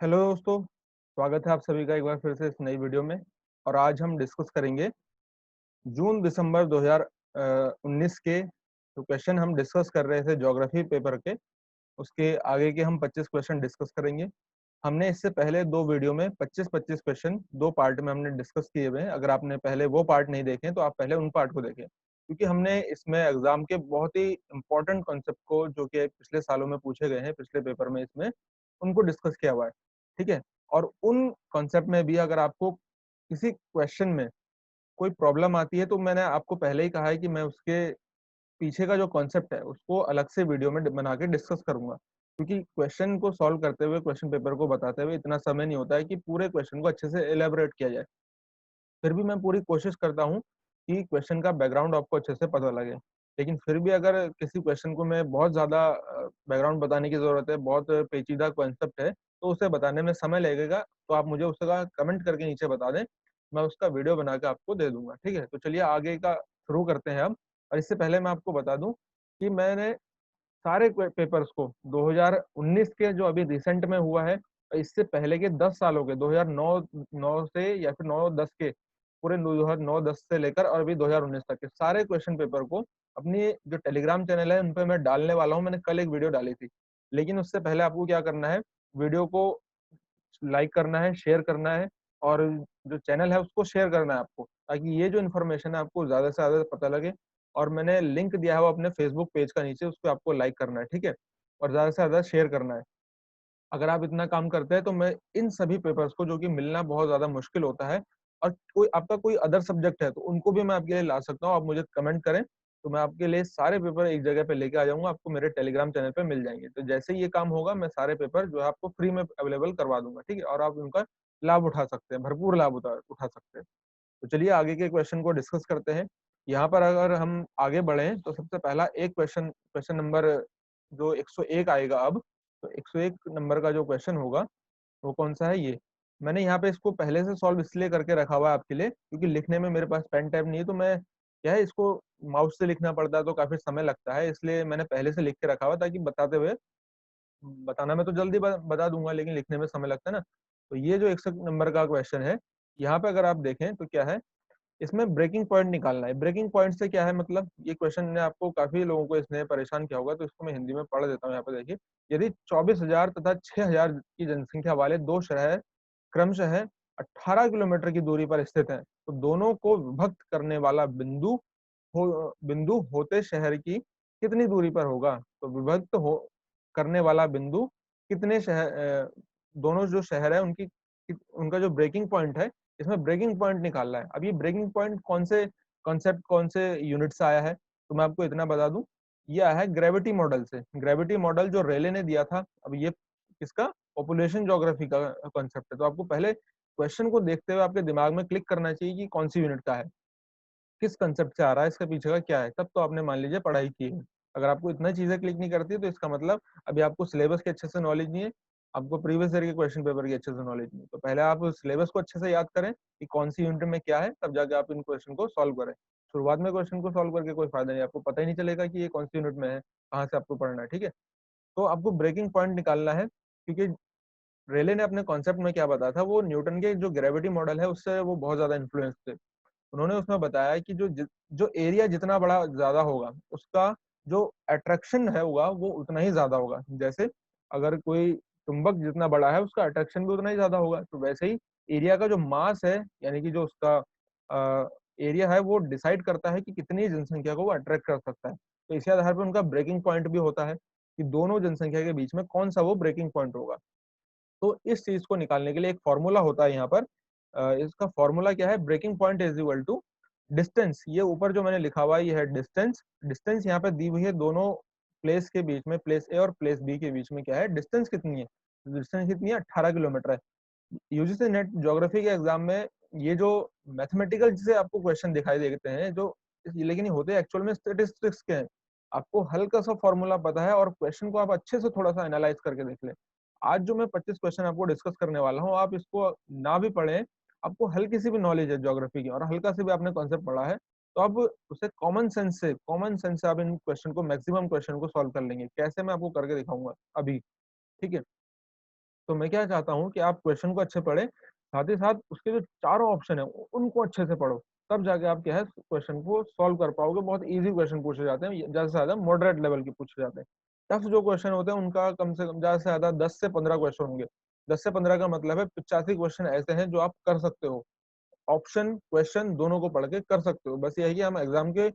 Hello दोस्तों, स्वागत है आप सभी का एक बार फिर से इस नई वीडियो में। और आज हम डिस्कस करेंगे जून दिसंबर 2019 के जो क्वेश्चन हम डिस्कस कर रहे थे ज्योग्राफी पेपर के, उसके आगे के हम 25 क्वेश्चन डिस्कस करेंगे। हमने इससे पहले दो वीडियो में 25-25 क्वेश्चन दो पार्ट में हमने डिस्कस किए हुए हैं। अगर आपने पहले वो पार्ट नहीं देखे तो आप पहले उन पार्ट को देखें, क्योंकि हमने इसमें एग्जाम के बहुत ही इंपॉर्टेंट कॉन्सेप्ट को जो कि पिछले सालों में पूछे गए हैं पिछले पेपर में, इसमें उनको डिस्कस किया हुआ है। ठीक है। और उन कॉन्सेप्ट में भी अगर आपको किसी क्वेश्चन में कोई प्रॉब्लम आती है तो मैंने आपको पहले ही कहा है कि मैं उसके पीछे का जो कॉन्सेप्ट है उसको अलग से वीडियो में बना के डिस्कस करूंगा, क्योंकि क्वेश्चन को सॉल्व करते हुए क्वेश्चन पेपर को बताते हुए इतना समय नहीं होता है कि पूरे क्वेश्चन को अच्छे से एलेबोरेट किया जाए। फिर भी मैं पूरी कोशिश करता हूँ कि क्वेश्चन का बैकग्राउंड आपको अच्छे से पता लगे। लेकिन फिर भी अगर किसी क्वेश्चन को मैं बहुत ज़्यादा बैकग्राउंड बताने की ज़रूरत है, बहुत पेचीदा कॉन्सेप्ट है, तो उसे बताने में समय लगेगा, तो आप मुझे उसका कमेंट करके नीचे बता दें, मैं उसका वीडियो बना के आपको दे दूँगा। ठीक है? तो चलिए आगे का शुरू करते हैं अब। और इससे पहले मैं आपको बता दूँ कि मैंने सारे पेपर्स को 2019 के जो अभी रिसेंट में हुआ है, इससे पहले के 10 सालों के 2009 9 से या फिर 9-10 के पूरे 2009-10 से लेकर और अभी 2019 तक के सारे क्वेश्चन पेपर को अपनी जो टेलीग्राम चैनल है उन पे मैं डालने वाला हूँ। मैंने कल एक वीडियो डाली थी, लेकिन उससे पहले आपको क्या करना है, वीडियो को लाइक करना है, शेयर करना है, और जो चैनल है उसको शेयर करना है आपको, ताकि ये जो इन्फॉर्मेशन है आपको ज़्यादा से ज़्यादा पता लगे। और मैंने लिंक दिया है वो अपने फेसबुक पेज का नीचे, उसको आपको लाइक करना है, ठीक है? और ज़्यादा से ज़्यादा शेयर करना है। अगर आप इतना काम करते हैं तो मैं इन सभी पेपर्स को, जो कि मिलना बहुत ज़्यादा मुश्किल होता है, और कोई आपका कोई अदर सब्जेक्ट है तो उनको भी मैं आपके लिए ला सकता हूँ। आप मुझे कमेंट करें, तो मैं आपके लिए सारे पेपर एक जगह पे लेके आ जाऊँगा, आपको मेरे टेलीग्राम चैनल पे मिल जाएँगे। तो जैसे ही ये काम होगा मैं सारे पेपर जो है आपको फ्री में अवेलेबल करवा दूँगा, ठीक है? और आप उनका लाभ उठा सकते हैं, भरपूर लाभ उठा सकते हैं। तो चलिए आगे के क्वेश्चन को डिस्कस करते हैं। यहाँ पर अगर हम आगे बढ़ें तो सबसे पहला एक क्वेश्चन, क्वेश्चन नंबर जो 101 आएगा अब, तो 101 नंबर का जो क्वेश्चन होगा वो कौन-सा है ये। मैंने यहाँ पे इसको पहले से सॉल्व इसलिए करके रखा हुआ है आपके लिए, क्योंकि लिखने में मेरे पास पेन टैब नहीं है, तो मैं क्या है इसको माउस से लिखना पड़ता है तो काफ़ी समय लगता है, इसलिए मैंने पहले से लिख के रखा हुआ ताकि बताते हुए बताना मैं तो जल्दी बता दूँगा, लेकिन लिखने में समय लगता है ना। तो ये जो 101 नंबर का क्वेश्चन है, यहाँ पे अगर आप देखें तो क्या है, इसमें ब्रेकिंग पॉइंट निकालना है। ब्रेकिंग पॉइंट से क्या है मतलब, ये क्वेश्चन ने आपको काफ़ी लोगों को इसने परेशान किया होगा, तो इसको मैं हिंदी में पढ़ देता हूँ। यहाँ पे देखिए, यदि 24,000 तथा 6,000 की जनसंख्या वाले 2 शहर क्रमशः 18 किलोमीटर की दूरी पर स्थित हैं, तो दोनों को विभक्त करने वाला बिंदु होते शहर की कितनी दूरी पर होगा? तो विभक्त हो करने वाला बिंदु कितने दोनों जो शहर है उनका जो ब्रेकिंग पॉइंट है, इसमें ब्रेकिंग पॉइंट निकालना है। अब ये ब्रेकिंग पॉइंट कौन से कॉन्सेप्ट, कौन से यूनिट से आया है, तो मैं आपको इतना बता दूं, ये आया है ग्रेविटी मॉडल से। ग्रेविटी मॉडल जो रेले ने दिया था। अब ये किसका, पॉपुलेशन ज्योग्राफी का कॉन्सेप्ट है। तो आपको पहले क्वेश्चन को देखते हुए आपके दिमाग में क्लिक करना चाहिए कि कौन सी यूनिट का है, किस कंसेप्ट से आ रहा है, इसके पीछे का क्या है, तब तो आपने मान लीजिए पढ़ाई की है। अगर आपको इतना चीजें क्लिक नहीं करती तो इसका मतलब अभी आपको सिलेबस के अच्छे से नॉलेज नहीं है, आपको प्रीवियस ईयर के क्वेश्चन पेपर की अच्छे से नॉलेज नहीं है। तो पहले आप सिलेबस को अच्छे से याद करें कि कौन सी यूनिट में क्या है, तब जाके आप इन क्वेश्चन को सॉल्व करें। शुरुआत में क्वेश्चन को सॉल्व करके कोई फायदा नहीं, आपको पता ही नहीं चलेगा कि ये कौन सी यूनिट में है, कहाँ से आपको पढ़ना है। ठीक है? तो आपको ब्रेकिंग पॉइंट निकालना है, क्योंकि रेले ने अपने कॉन्सेप्ट में क्या बताया था, वो न्यूटन के जो ग्रेविटी मॉडल है उससे वो बहुत ज्यादा इन्फ्लुएंस थे। उन्होंने उसमें बताया कि जो एरिया जितना बड़ा ज़्यादा होगा, उसका जो अट्रैक्शन है होगा वो उतना ही ज़्यादा होगा। जैसे अगर कोई चुंबक जितना बड़ा है, उसका अट्रैक्शन भी उतना ही ज़्यादा होगा। तो वैसे ही एरिया का जो मास है, यानी कि जो उसका एरिया है, वो डिसाइड करता है कि कितनी जनसंख्या को वो अट्रैक्ट कर सकता है। तो इसी आधार पर उनका ब्रेकिंग पॉइंट भी होता है कि दोनों जनसंख्या के बीच में कौन-सा वो ब्रेकिंग पॉइंट होगा। तो इस चीज़ को निकालने के लिए एक फ़ॉर्मूला होता है यहाँ पर। इसका फ़ॉर्मूला क्या है, breaking point is equal to distance. ये ऊपर जो मैंने लिखा हुआ है ये है डिस्टेंस। डिस्टेंस यहाँ पे दी हुई है दोनों प्लेस के बीच में, प्लेस ए और प्लेस बी के बीच में क्या है, डिस्टेंस कितनी है? डिस्टेंस कितनी है? 18 किलोमीटर है। यूजीसी नेट ज्योग्राफी के एग्जाम में ये जो मैथमेटिकल जिसे आपको क्वेश्चन दिखाई देते हैं, जो लेकिन ये होते एक्चुअल में स्टैटिस्टिक्स के हैं। आपको हल्का सा फॉर्मूला पता है और क्वेश्चन को आप अच्छे से थोड़ा सा एनालाइज करके देख लें। आज जो मैं 25 क्वेश्चन आपको डिस्कस करने वाला हूँ, आप इसको ना भी पढ़ें, आपको हल्की सी भी नॉलेज है ज्योग्राफी की और हल्का से भी आपने कॉन्सेप्ट पढ़ा है, तो आप उसे कॉमन सेंस से आप इन क्वेश्चन को, मैक्सिमम क्वेश्चन को सॉल्व कर लेंगे। कैसे, मैं आपको करके दिखाऊंगा अभी। ठीक है? तो मैं क्या चाहता हूँ कि आप क्वेश्चन को अच्छे पढ़ें, साथ ही साथ उसके जो चारों ऑप्शन है उनको अच्छे से पढ़ो, तब जाके आप क्या है क्वेश्चन को सॉल्व कर पाओगे। बहुत इजी क्वेश्चन पूछे जाते हैं, ज्यादा से ज्यादा मॉडरेट लेवल के पूछे जाते हैं। टफ जो क्वेश्चन होते हैं उनका कम से कम ज्यादा से ज्यादा 10 से 15 क्वेश्चन होंगे। 10 से 15 का मतलब है 85 क्वेश्चन ऐसे हैं जो आप कर सकते हो, ऑप्शन क्वेश्चन दोनों को पढ़ के कर सकते हो। बस यही है कि हम एग्जाम के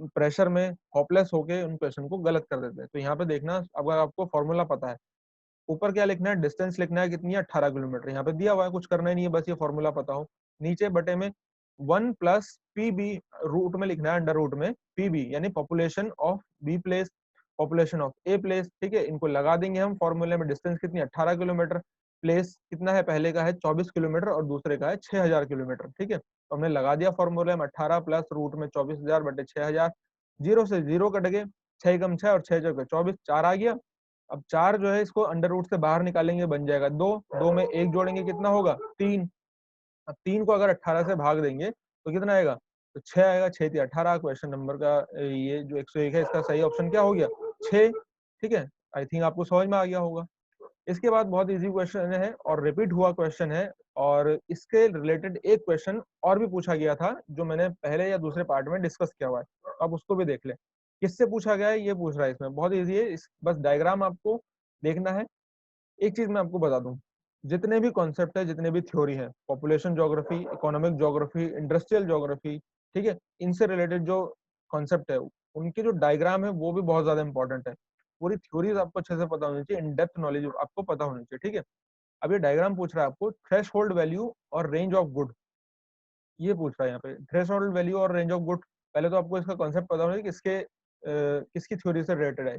प्रेशर में होपलेस होके उन क्वेश्चन को गलत कर देते हैं। तो यहाँ पे देखना, अगर आपको फॉर्मूला पता है, ऊपर क्या लिखना है, डिस्टेंस लिखना है कितनी है, 18 किलोमीटर, यहाँ पे दिया हुआ है, कुछ करना ही नहीं है, बस ये फॉर्मूला पता हो। नीचे बटे में 1 प्लस पी बी, रूट में लिखना है, अंडर रूट में पी बी यानी population of b place, population of a place. ठीक है, इनको लगा देंगे हम फॉर्मूले में। डिस्टेंस कितनी है, 18 किलोमीटर। प्लेस कितना है, पहले का है 24 किलोमीटर और दूसरे का है 6000 किलोमीटर। ठीक है, तो हमने लगा दिया फॉर्मूले में 18 प्लस रूट में 24,000 बटे 6000, जीरो से जीरो कट गए, 6 कम 6 और 6 जगह 24, 4 आ गया। अब 4 जो है इसको अंडर रूट से बाहर निकालेंगे, बन जाएगा 2, 2 में 1 जोड़ेंगे कितना होगा, 3। अब 3 को अगर 18 से भाग देंगे तो कितना आएगा, तो 6 आएगा। 6 थी 18, क्वेश्चन नंबर का ये जो 101 है इसका सही ऑप्शन क्या हो गया, 6। ठीक है, आई थिंक आपको समझ में आ गया होगा। इसके बाद बहुत इजी क्वेश्चन है और रिपीट हुआ क्वेश्चन है, और इसके रिलेटेड एक क्वेश्चन और भी पूछा गया था जो मैंने पहले या दूसरे पार्ट में डिस्कस किया हुआ है, तो आप उसको भी देख लें। किससे पूछा गया है ये पूछ रहा है, इसमें बहुत इजी है, बस डायग्राम आपको देखना है। एक चीज मैं आपको बता दूं, जितने भी कॉन्सेप्ट है, जितने भी थ्योरी है, population geography, economic geography, industrial geography, ठीक है, इनसे रिलेटेड जो कॉन्सेप्ट है उनके जो डायग्राम है वो भी बहुत ज्यादा इंपॉर्टेंट है। पूरी थ्योरीज आपको अच्छे से पता होनी चाहिए, इन डेप्थ नॉलेज आपको पता होनी चाहिए। ठीक है, अब ये डायग्राम पूछ रहा है आपको थ्रेश होल्ड वैल्यू और रेंज ऑफ गुड, ये पूछ रहा है यहाँ पे थ्रेश होल्ड वैल्यू और रेंज ऑफ गुड। पहले तो आपको इसका कॉन्सेप्ट पता होना चाहिए कि किसकी थ्योरी से रिलेटेड है।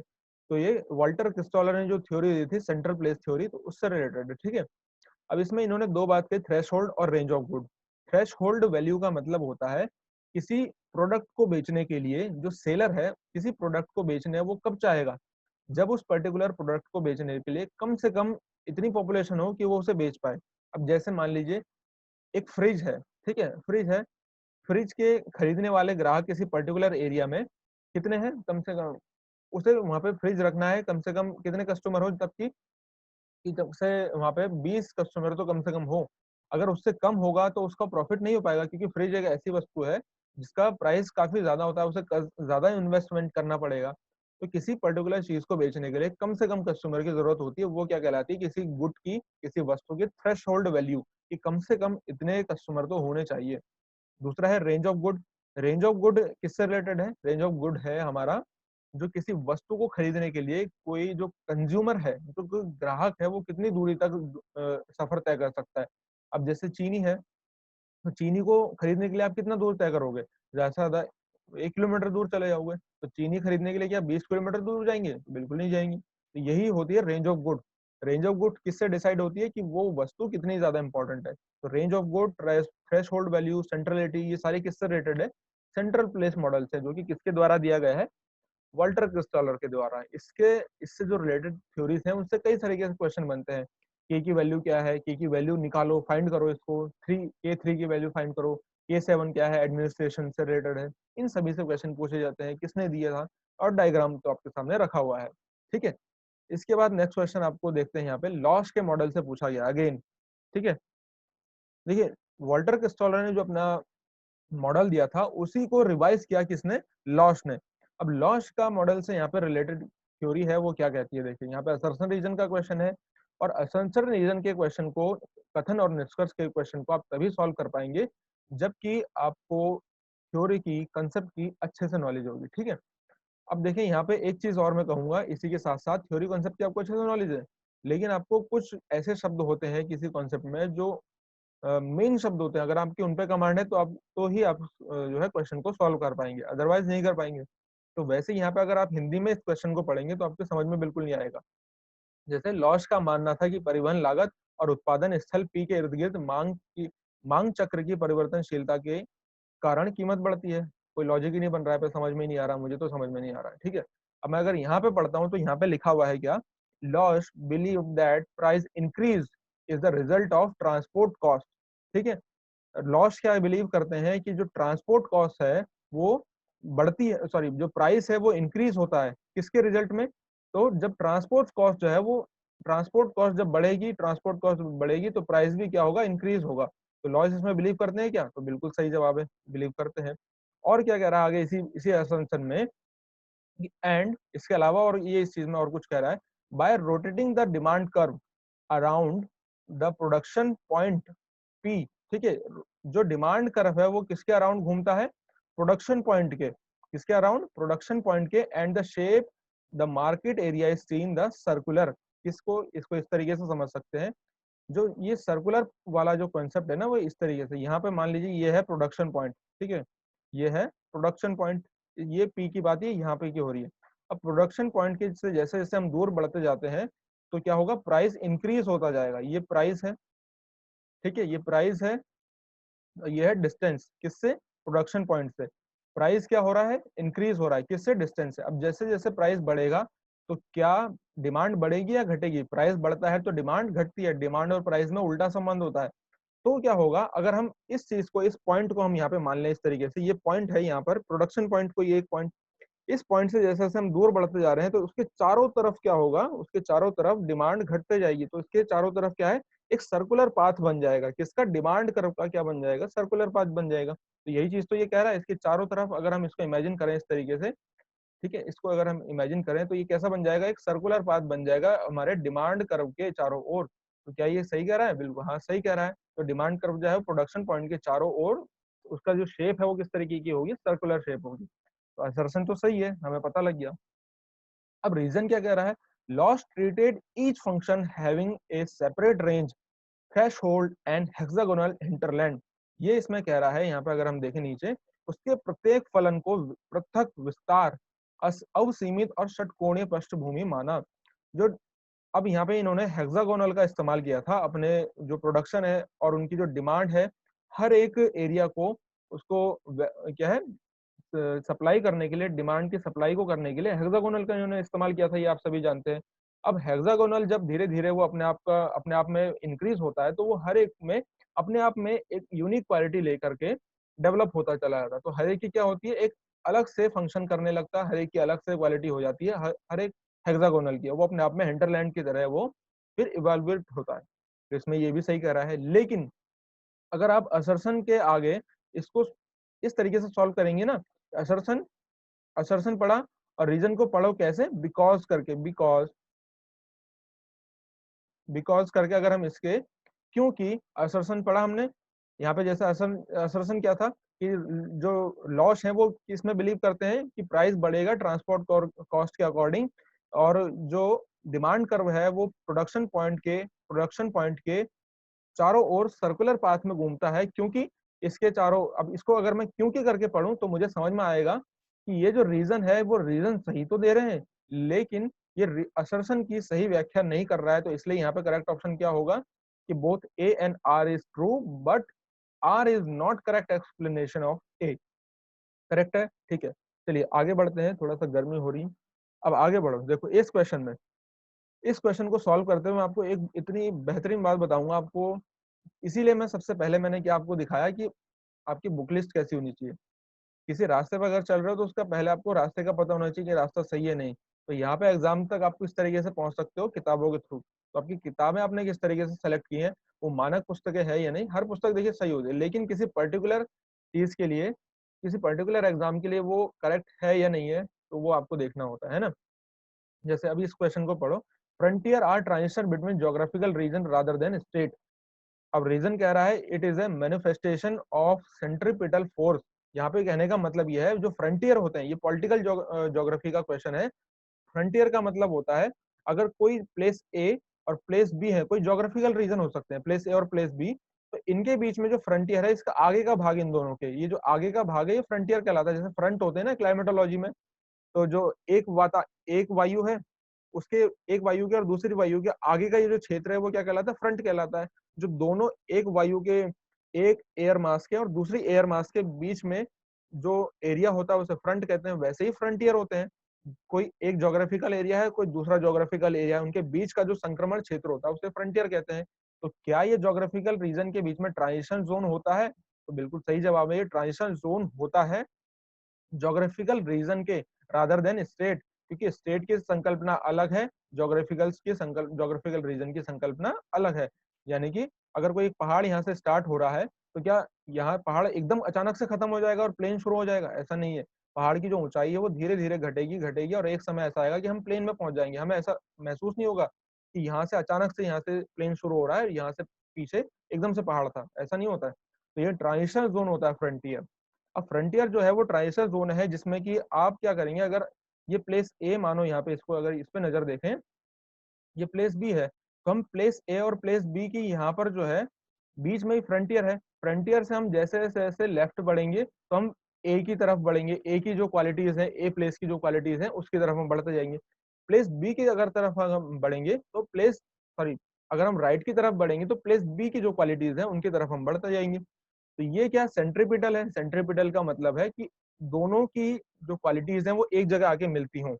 तो ये वाल्टर क्रिस्टॉलर ने जो थ्योरी दी थी, सेंट्रल प्लेस थ्योरी, तो उससे रिलेटेड है। ठीक है, अब इसमें इन्होंने दो बात कही, थ्रेश होल्ड और range of good. Threshold value का मतलब होता है किसी प्रोडक्ट को बेचने के लिए जो सेलर है, किसी प्रोडक्ट को बेचने है वो कब चाहेगा, जब उस पर्टिकुलर प्रोडक्ट को बेचने के लिए कम से कम इतनी पॉपुलेशन हो कि वो उसे बेच पाए। अब जैसे मान लीजिए एक फ्रिज है, ठीक है, फ्रिज है, फ्रिज के खरीदने वाले ग्राहक किसी पर्टिकुलर एरिया में कितने हैं, कम से कम उसे वहां पे फ्रिज रखना है, कम से कम कितने कस्टमर हो तब कि जब से वहां पे 20 कस्टमर तो कम से कम हो। अगर उससे कम होगा तो उसका प्रॉफिट नहीं हो पाएगा, क्योंकि फ्रिज एक ऐसी वस्तु है जिसका प्राइस काफी ज्यादा होता है, उसे ज्यादा इन्वेस्टमेंट करना पड़ेगा। तो किसी पर्टिकुलर चीज को बेचने के लिए कम से कम कस्टमर की जरूरत होती है, वो क्या कहलाती है, किसी गुड की, किसी वस्तु की थ्रेश होल्ड वैल्यू, कि कम से कम इतने कस्टमर तो होने चाहिए। दूसरा है range of good. Range of good किससे रिलेटेड है, रेंज ऑफ गुड है हमारा जो किसी वस्तु को खरीदने के लिए कोई जो कंज्यूमर है, जो कोई ग्राहक है, वो कितनी दूरी तक सफर तय कर सकता है। अब जैसे चीनी है, तो चीनी को खरीदने के लिए आप कितना दूर तय करोगे, ज्यादा से ज्यादा 1 किलोमीटर दूर चले जाओगे। तो चीनी खरीदने के लिए क्या 20 किलोमीटर दूर जाएंगे, बिल्कुल नहीं जाएंगे। तो यही होती है range of good. Range of good किससे डिसाइड होती है कि वो वस्तु कितनी ज्यादा इंपॉर्टेंट है। तो range of good, threshold value, centrality, ये सारी किससे रिलेटेड है, सेंट्रल प्लेस मॉडल से, जो कि किसके द्वारा दिया गया है, वाल्टर क्रिस्टॉलर के द्वारा। इसके इससे जो रिलेटेड थ्योरीज हैं उनसे कई तरीके से क्वेश्चन बनते हैं। के की वैल्यू क्या है, के की वैल्यू निकालो, फाइंड करो इसको, के थ्री की वैल्यू फाइंड करो, के7 क्या है, एडमिनिस्ट्रेशन से रिलेटेड है। इन सभी से क्वेश्चन पूछे जाते हैं, किसने दिया था, और डायग्राम तो आपके सामने रखा हुआ है। ठीक है, इसके बाद नेक्स्ट क्वेश्चन आपको देखते हैं यहाँ पे, लॉस के मॉडल से पूछा गया अगेन। ठीक है, देखिए वाल्टर क्रिस्टॉलर ने जो अपना मॉडल दिया था उसी को रिवाइज किया किसने, लॉश ने। अब लॉश का मॉडल से यहाँ पे रिलेटेड थ्योरी है वो क्या कहती है, देखिए यहाँ पे असर्शन रीजन का क्वेश्चन है, और असर्शन रीजन के क्वेश्चन को, कथन और निष्कर्ष के क्वेश्चन को आप तभी सॉल्व कर पाएंगे जबकि आपको थ्योरी की, कंसेप्ट की अच्छे से नॉलेज होगी। ठीक है, अब देखिए यहाँ पे एक चीज और मैं कहूंगा, इसी के साथ साथ थ्योरी कॉन्सेप्ट की आपको अच्छे से नॉलेज है, लेकिन आपको कुछ ऐसे शब्द होते हैं किसी कॉन्सेप्ट में जो मेन शब्द होते हैं, अगर आपकी उन पे कमांड है तो आप, तो ही आप जो है क्वेश्चन को सॉल्व कर पाएंगे, अदरवाइज नहीं कर पाएंगे। तो वैसे यहाँ पे अगर आप हिंदी में इस क्वेश्चन को पढ़ेंगे तो आपके समझ में बिल्कुल नहीं आएगा। जैसे लॉश का मानना था कि परिवहन लागत और उत्पादन स्थल पी के इर्द गिर्द मांग चक्र की परिवर्तनशीलता के कारण कीमत बढ़ती है। कोई लॉजिक ही नहीं बन रहा है, पे समझ में नहीं आ रहा, मुझे तो समझ में नहीं आ रहा है। ठीक है, अब मैं अगर यहाँ पे पढ़ता हूँ तो यहाँ पे लिखा हुआ है क्या, Losch believe that price increase is the result of transport cost. ठीक है, लॉस क्या बिलीव करते हैं कि जो ट्रांसपोर्ट कॉस्ट है वो बढ़ती है, सॉरी जो प्राइस है वो इंक्रीज होता है किसके रिजल्ट में, तो जब ट्रांसपोर्ट कॉस्ट जो है वो ट्रांसपोर्ट कॉस्ट जब बढ़ेगी, ट्रांसपोर्ट कॉस्ट बढ़ेगी तो प्राइस भी क्या होगा, इंक्रीज होगा। तो लॉयस इसमें बिलीव करते हैं क्या? तो बिल्कुल सही जवाब है, बिलीव करते हैं। और क्या कह रहा है आगे इसी इसी असम्पशन में, एंड इसके अलावा और ये इस चीज में और कुछ कह रहा है, bye rotating the demand curve around the production point P. ठीक है, जो डिमांड कर्व है वो किसके अराउंड घूमता है? प्रोडक्शन पॉइंट के। किसके अराउंड? प्रोडक्शन पॉइंट के। And the shape the market area is seen the circular. किसको, इसको इस तरीके से समझ सकते हैं, जो ये सर्कुलर वाला जो कॉन्सेप्ट है ना, वो इस तरीके से, यहाँ पे मान लीजिए ये है प्रोडक्शन पॉइंट, ठीक है, ये है प्रोडक्शन पॉइंट, ये पी की बात है, यहाँ पे की हो रही है। अब प्रोडक्शन पॉइंट के से जैसे जैसे हम दूर बढ़ते जाते हैं तो क्या होगा, प्राइस इंक्रीज होता जाएगा। ये प्राइस है, ठीक है, ये प्राइस है, ये है डिस्टेंस किससे? प्रोडक्शन पॉइंट से। प्राइस क्या हो रहा है? इंक्रीज हो रहा है, किससे? डिस्टेंस से। अब जैसे जैसे प्राइस बढ़ेगा तो क्या डिमांड बढ़ेगी या घटेगी? प्राइस बढ़ता है तो डिमांड घटती है, डिमांड और प्राइस में उल्टा संबंध होता है। तो क्या होगा, अगर हम इस चीज को, इस पॉइंट को हम यहाँ पे मान लें इस तरीके से, ये पॉइंट है यहाँ पर प्रोडक्शन पॉइंट को, ये एक पॉइंट, इस पॉइंट से जैसे जैसे हम दूर बढ़ते जा रहे हैं तो उसके चारों तरफ क्या होगा, उसके चारों तरफ डिमांड घटते जाएगी। तो इसके चारों तरफ क्या है, एक सर्कुलर पाथ बन जाएगा। किसका? डिमांड कर्व का क्या बन जाएगा? सर्कुलर पाथ बन जाएगा। तो यही चीज तो ये कह रहा है, इसके चारों तरफ अगर हम इसको इमेजिन करें इस तरीके से, ठीक है, इसको अगर हम इमेजिन करें तो ये कैसा बन जाएगा, एक सर्कुलर पाथ बन जाएगा हमारे डिमांड कर्व के चारों ओर। तो क्या ये सही कह रहा है? बिल्कुल हाँ, सही कह रहा है। तो डिमांड कर्व जो है प्रोडक्शन पॉइंट के चारों ओर, उसका जो शेप है वो किस तरीके की होगी? सर्कुलर शेप होगी। तो असर्शन तो सही है, हमें पता लग गया। अब रीजन क्या कह रहा है, loss treated each function having a separate range, threshold and hexagonal hinterland. ये इसमें कह रहा है, यहाँ पे अगर हम देखें नीचे, उसके प्रत्येक फलन को पृथक विस्तार, अवसीमित और षटकोणीय पृष्ठभूमि माना। जो अब यहाँ पे इन्होंने हेक्सागोनल का इस्तेमाल किया था अपने जो प्रोडक्शन है और उनकी जो डिमांड है, हर एक एरिया को उसको क्या है, सप्लाई करने के लिए, डिमांड की सप्लाई को करने के लिए हेक्सागोनल का इन्होंने इस्तेमाल किया था, ये आप सभी जानते हैं। अब हेक्सागोनल जब धीरे धीरे वो अपने आप में इंक्रीज होता है तो वो हर एक में अपने आप में एक यूनिक क्वालिटी लेकर के डेवलप होता चला जाता है। तो हर एक की क्या होती है, एक अलग से फंक्शन करने लगता है, हर एक की अलग से क्वालिटी हो जाती है, हर एक हेक्सागोनल की वो अपने आप में हिंटरलैंड की तरह वो फिर इवैल्यूएट होता है। तो इसमें ये भी सही कह रहा है। लेकिन अगर आप असर्शन के आगे इसको इस तरीके से सॉल्व करेंगे ना, असर्शन असर्शन पढ़ा और रीजन को पढ़ो कैसे, बिकॉज करके, बिकॉज करके अगर हम इसके, क्योंकि असर्शन पढ़ा हमने, यहाँ पे जैसे असर्शन क्या था कि जो लॉस है वो किसमें बिलीव करते हैं कि प्राइस बढ़ेगा ट्रांसपोर्ट कॉस्ट के अकॉर्डिंग, और जो डिमांड कर्व है वो प्रोडक्शन पॉइंट के चारों ओर सर्कुलर पाथ में घूमता है। क्योंकि इसके चारों, अब इसको अगर मैं क्योंकि करके पढ़ूं तो मुझे समझ में आएगा कि ये जो रीजन है वो रीजन सही तो दे रहे हैं, लेकिन ये असर्शन की सही व्याख्या नहीं कर रहा है। तो इसलिए यहाँ पे करेक्ट ऑप्शन क्या होगा कि both A and R is true but R is not correct explanation of A. Correct है, ठीक है। चलिए आगे बढ़ते हैं, थोड़ा सा गर्मी हो रही। अब आगे बढ़ो, देखो इस क्वेश्चन में, इस क्वेश्चन को सॉल्व करते हुए मैं आपको एक इतनी बेहतरीन बात बताऊंगा आपको। इसीलिए मैं सबसे पहले मैंने क्या आपको दिखाया कि आपकी बुक लिस्ट कैसी होनी चाहिए। किसी रास्ते पर अगर चल रहे हो तो उसका पहले आपको रास्ते का पता होना चाहिए कि रास्ता सही है नहीं। तो यहाँ पे एग्जाम तक आप किस तरीके से पहुंच सकते हो, किताबों के थ्रू। तो आपकी किताबें आपने किस तरीके से सेलेक्ट की हैं, वो मानक पुस्तकें है या नहीं। हर पुस्तक देखिए सही होती है, लेकिन किसी पर्टिकुलर चीज के लिए, किसी पर्टिकुलर एग्जाम के लिए वो करेक्ट है या नहीं है, तो वो आपको देखना होता है ना। जैसे अभी इस क्वेश्चन को पढ़ो, frontier are transition between geographical region rather than state. अब रीजन कह रहा है it is a manifestation of centripetal force. यहाँ पे कहने का मतलब यह है, जो फ्रंटियर होते हैं, ये पॉलिटिकल ज्योग्राफी का क्वेश्चन है। फ्रंटियर का मतलब होता है अगर कोई प्लेस ए और प्लेस बी है, कोई ज्योग्राफिकल रीजन हो सकते हैं प्लेस ए और प्लेस बी, तो इनके बीच में जो फ्रंटियर है, इसका आगे का भाग, इन दोनों के ये जो आगे का भाग है ये फ्रंटियर कहलाता है। जैसे फ्रंट होते हैं ना क्लाइमेटोलॉजी में, तो जो एक वायु है, उसके एक वायु के और दूसरी वायु के आगे का ये जो क्षेत्र है वो क्या कहलाता है, फ्रंट कहलाता है। जो दोनों एक वायु के, एक एयर मास के और दूसरी एयर मास के बीच में जो एरिया होता है उसे फ्रंट कहते हैं। वैसे ही फ्रंटियर होते हैं, कोई एक ज्योग्राफिकल एरिया है, कोई दूसरा ज्योग्राफिकल एरिया है, उनके बीच का जो संक्रमण क्षेत्र होता है उसे फ्रंटियर कहते हैं। तो क्या ये ज्योग्राफिकल रीजन के बीच में ट्रांजिशन जोन होता है? तो बिल्कुल सही जवाब है, ये ट्रांजिशन जोन होता है ज्योग्राफिकल रीजन के रादर देन स्टेट। क्योंकि स्टेट की संकल्पना अलग है, जोग्राफिकल रीजन की संकल्पना अलग है। यानी कि अगर कोई पहाड़ यहाँ से स्टार्ट हो रहा है तो क्या यहाँ पहाड़ एकदम अचानक से खत्म हो जाएगा और प्लेन शुरू हो जाएगा? ऐसा नहीं है। पहाड़ की जो ऊंचाई है वो धीरे धीरे घटेगी घटेगी और एक समय ऐसा आएगा कि हम प्लेन में पहुंच जाएंगे। हमें ऐसा महसूस नहीं होगा कि यहाँ से अचानक से यहाँ से प्लेन शुरू हो रहा है, यहाँ से पीछे एकदम से पहाड़ था, ऐसा नहीं होता है। तो ये ट्रांजिशन जोन होता है फ्रंटियर। अब फ्रंटियर जो है वो ट्रांजिशन जोन है जिसमें कि आप क्या करेंगे, अगर ये प्लेस ए मानो, यहाँ पे इसको अगर इस पे नजर देखें, ये प्लेस बी है, तो हम प्लेस ए और प्लेस बी की यहाँ पर जो है बीच में ही फ्रंटियर है। फ्रंटियर से हम जैसे जैसे जैसे लेफ्ट बढ़ेंगे तो हम ए की तरफ बढ़ेंगे, ए की जो क्वालिटीज है, ए प्लेस की जो क्वालिटीज है उसकी तरफ हम बढ़ते जाएंगे। प्लेस बी की अगर तरफ हम बढ़ेंगे तो प्लेस सॉरी अगर हम राइट की तरफ बढ़ेंगे तो प्लेस बी की जो क्वालिटीज है उनकी तरफ हम बढ़ते जाएंगे। तो ये क्या सेंट्रीपिटल है? सेंट्रीपिटल का मतलब है कि दोनों की जो क्वालिटीज हैं वो एक जगह आके मिलती हों,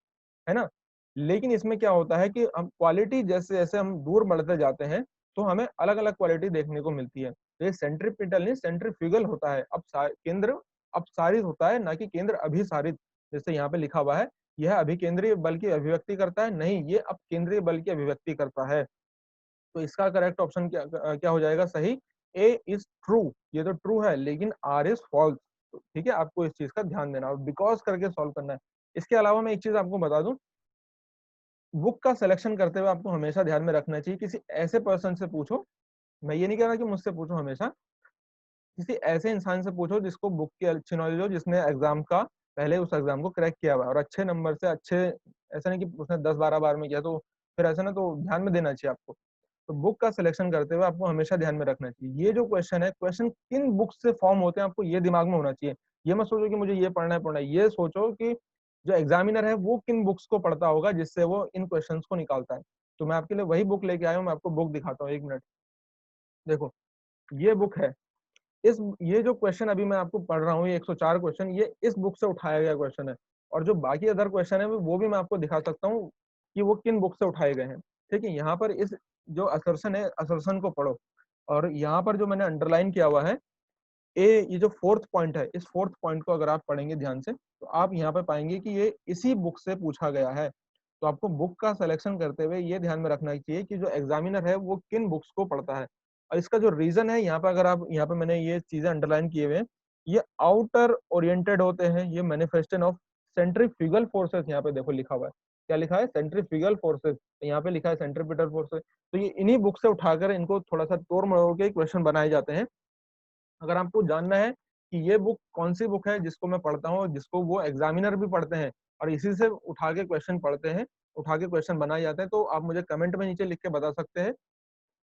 है ना। लेकिन इसमें क्या होता है कि हम क्वालिटी जैसे जैसे हम दूर बढ़ते जाते हैं तो हमें अलग अलग क्वालिटी देखने को मिलती है। तो ये सेंट्रीपिटल नहीं सेंट्रीफ्यूगल होता है। अब केंद्र अपसारित होता है, ना कि केंद्र अभिसारित। जैसे यहाँ पे लिखा हुआ है यह अभिकेंद्रीय बल की अभिव्यक्ति करता है, नहीं, ये अपकेंद्रीय बल की अभिव्यक्ति करता है। तो इसका करेक्ट ऑप्शन क्या क्या हो जाएगा सही? ए इज ट्रू। ये तो ट्रू है लेकिन आर इज फॉल्स। ठीक है, आपको इस चीज का ध्यान देना और बिकॉज करके सॉल्व करना है। इसके अलावा मैं एक चीज आपको बता दूं, बुक का सिलेक्शन करते हुए आपको हमेशा ध्यान में रखना चाहिए किसी ऐसे पर्सन से पूछो, मैं ये नहीं कह रहा कि मुझसे पूछो, हमेशा किसी ऐसे इंसान से पूछो जिसको बुक की अच्छी नॉलेज हो, जिसने एग्जाम का पहले उस एग्जाम को क्रैक किया हुआ है और अच्छे नंबर से अच्छे, ऐसा नहीं कि उसने 10-12 बार में किया तो फिर ऐसा ना, तो ध्यान में देना चाहिए आपको। तो बुक का सिलेक्शन करते हुए आपको हमेशा ध्यान में रखना चाहिए ये जो क्वेश्चन है, क्वेश्चन किन बुक से फॉर्म होते हैं आपको ये दिमाग में होना चाहिए। ये मत सोचो कि मुझे ये पढ़ना है, ये सोचो कि जो एग्जामिनर है वो किन बुक्स को पढ़ता होगा जिससे वो इन क्वेश्चंस को निकालता है। तो मैं आपके लिए वही बुक लेके आया हूँ, मैं आपको बुक दिखाता हूँ, 1 मिनट। देखो, ये बुक है। इस ये जो क्वेश्चन अभी मैं आपको पढ़ रहा हूँ, ये 104 क्वेश्चन, ये इस बुक से उठाया गया क्वेश्चन है। और जो बाकी अदर क्वेश्चन है वो भी मैं आपको दिखा सकता हूँ कि वो किन बुक से उठाए गए हैं। ठीक है, यहाँ पर इस जो असर्शन है, असर्शन को पढ़ो। और यहाँ पर जो मैंने अंडरलाइन किया हुआ है ए, ये जो फोर्थ पॉइंट है, इस फोर्थ पॉइंट को अगर आप पढ़ेंगे ध्यान से तो आप यहाँ पे पाएंगे कि ये इसी बुक से पूछा गया है। तो आपको बुक का सिलेक्शन करते हुए ये ध्यान में रखना चाहिए कि जो एग्जामिनर है वो किन बुक्स को पढ़ता है। और इसका जो रीजन है, यहाँ पे अगर आप, यहाँ पे मैंने ये चीजें अंडरलाइन किए हुए हैं, ये आउटर ओरिएंटेड होते हैं, ये मैनिफेस्टेशन ऑफ सेंट्रीफ्यूगल फोर्सेस। यहाँ पे देखो लिखा हुआ है, क्या लिखा है? Centrifugal forces. यहाँ पे लिखा है सेंट्रीपिटल फोर्सेस। तो ये इन्हीं बुक से उठाकर इनको थोड़ा सा तोड़ मरोड़ के क्वेश्चन बनाए जाते हैं। अगर आपको जानना है कि ये बुक कौन सी बुक है जिसको मैं पढ़ता हूँ, जिसको वो एग्जामिनर भी पढ़ते हैं और इसी से उठा के क्वेश्चन पढ़ते हैं, उठा के क्वेश्चन बनाए जाते हैं, तो आप मुझे कमेंट में नीचे लिख के बता सकते हैं।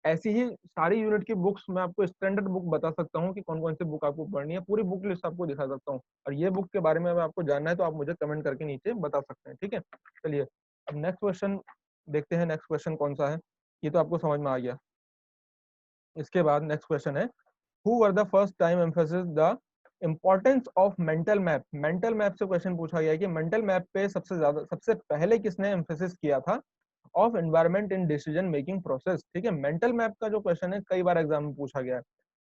ऐसी ही सारी यूनिट की बुक्स मैं आपको स्टैंडर्ड बुक बता सकता हूँ कि कौन कौन सी बुक आपको पढ़नी है, पूरी बुक लिस्ट आपको दिखा सकता हूँ। और ये बुक के बारे में अगर आपको जानना है तो आप मुझे कमेंट करके नीचे बता सकते हैं। ठीक है, चलिए अब नेक्स्ट क्वेश्चन देखते हैं। नेक्स्ट क्वेश्चन कौन सा है, ये तो आपको समझ में आ गया। इसके बाद नेक्स्ट क्वेश्चन है, who were the first time emphasis the importance of mental map। Mental map से क्वेश्चन पूछा गया है कि मेंटल मैप पे सबसे पहले किसने एम्फेसिस किया था of environment in decision making process. ठीक है, मेंटल मैप का जो क्वेश्चन है कई बार एग्जाम में पूछा गया है।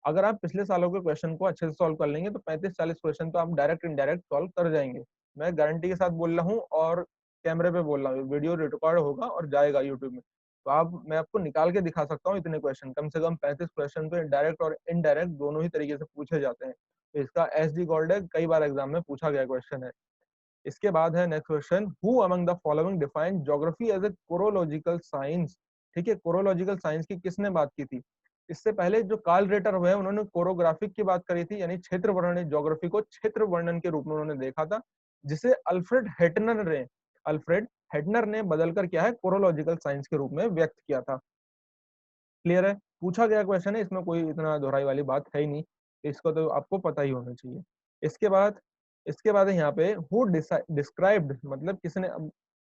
अगर आप पिछले सालों के क्वेश्चन को अच्छे से सॉल्व कर लेंगे तो 35-40 क्वेश्चन तो आप डायरेक्ट इनडायरेक्ट सॉल्व कर जाएंगे। मैं गारंटी के साथ बोल रहा हूँ और कैमरे पे बोल रहा हूँ, वीडियो रिकॉर्ड होगा और जाएगा यूट्यूब में। तो आप, मैं आपको निकाल के दिखा सकता हूँ इतने क्वेश्चन, कम से कम 35 क्वेश्चन तो डायरेक्ट और इनडायरेक्ट दोनों ही तरीके से पूछे जाते हैं। तो इसका एसडी गोल्ड है, कई बार एग्जाम में पूछा गया क्वेश्चन है। इसके बाद है next question, who among the following define geography as a chorological science. ठीक है, कोरोलॉजिकल साइंस की किसने बात की थी? इससे पहले जो कार्ल रेटर हुए उन्होंने कोरोग्राफिक की बात करी थी, यानी क्षेत्र वर्णन, ज्योग्राफी को क्षेत्र वर्णन के रूप में उन्होंने देखा था, जिसे अल्फ्रेड हेडनर ने बदलकर क्या है, कोरोलॉजिकल साइंस के रूप में व्यक्त किया था। क्लियर है, पूछा गया क्वेश्चन है, इसमें कोई इतना दोहराई वाली बात है ही नहीं, इसको तो आपको पता ही होना चाहिए। इसके बाद है यहाँ पे हु डिस्क्राइब्ड, मतलब किसने,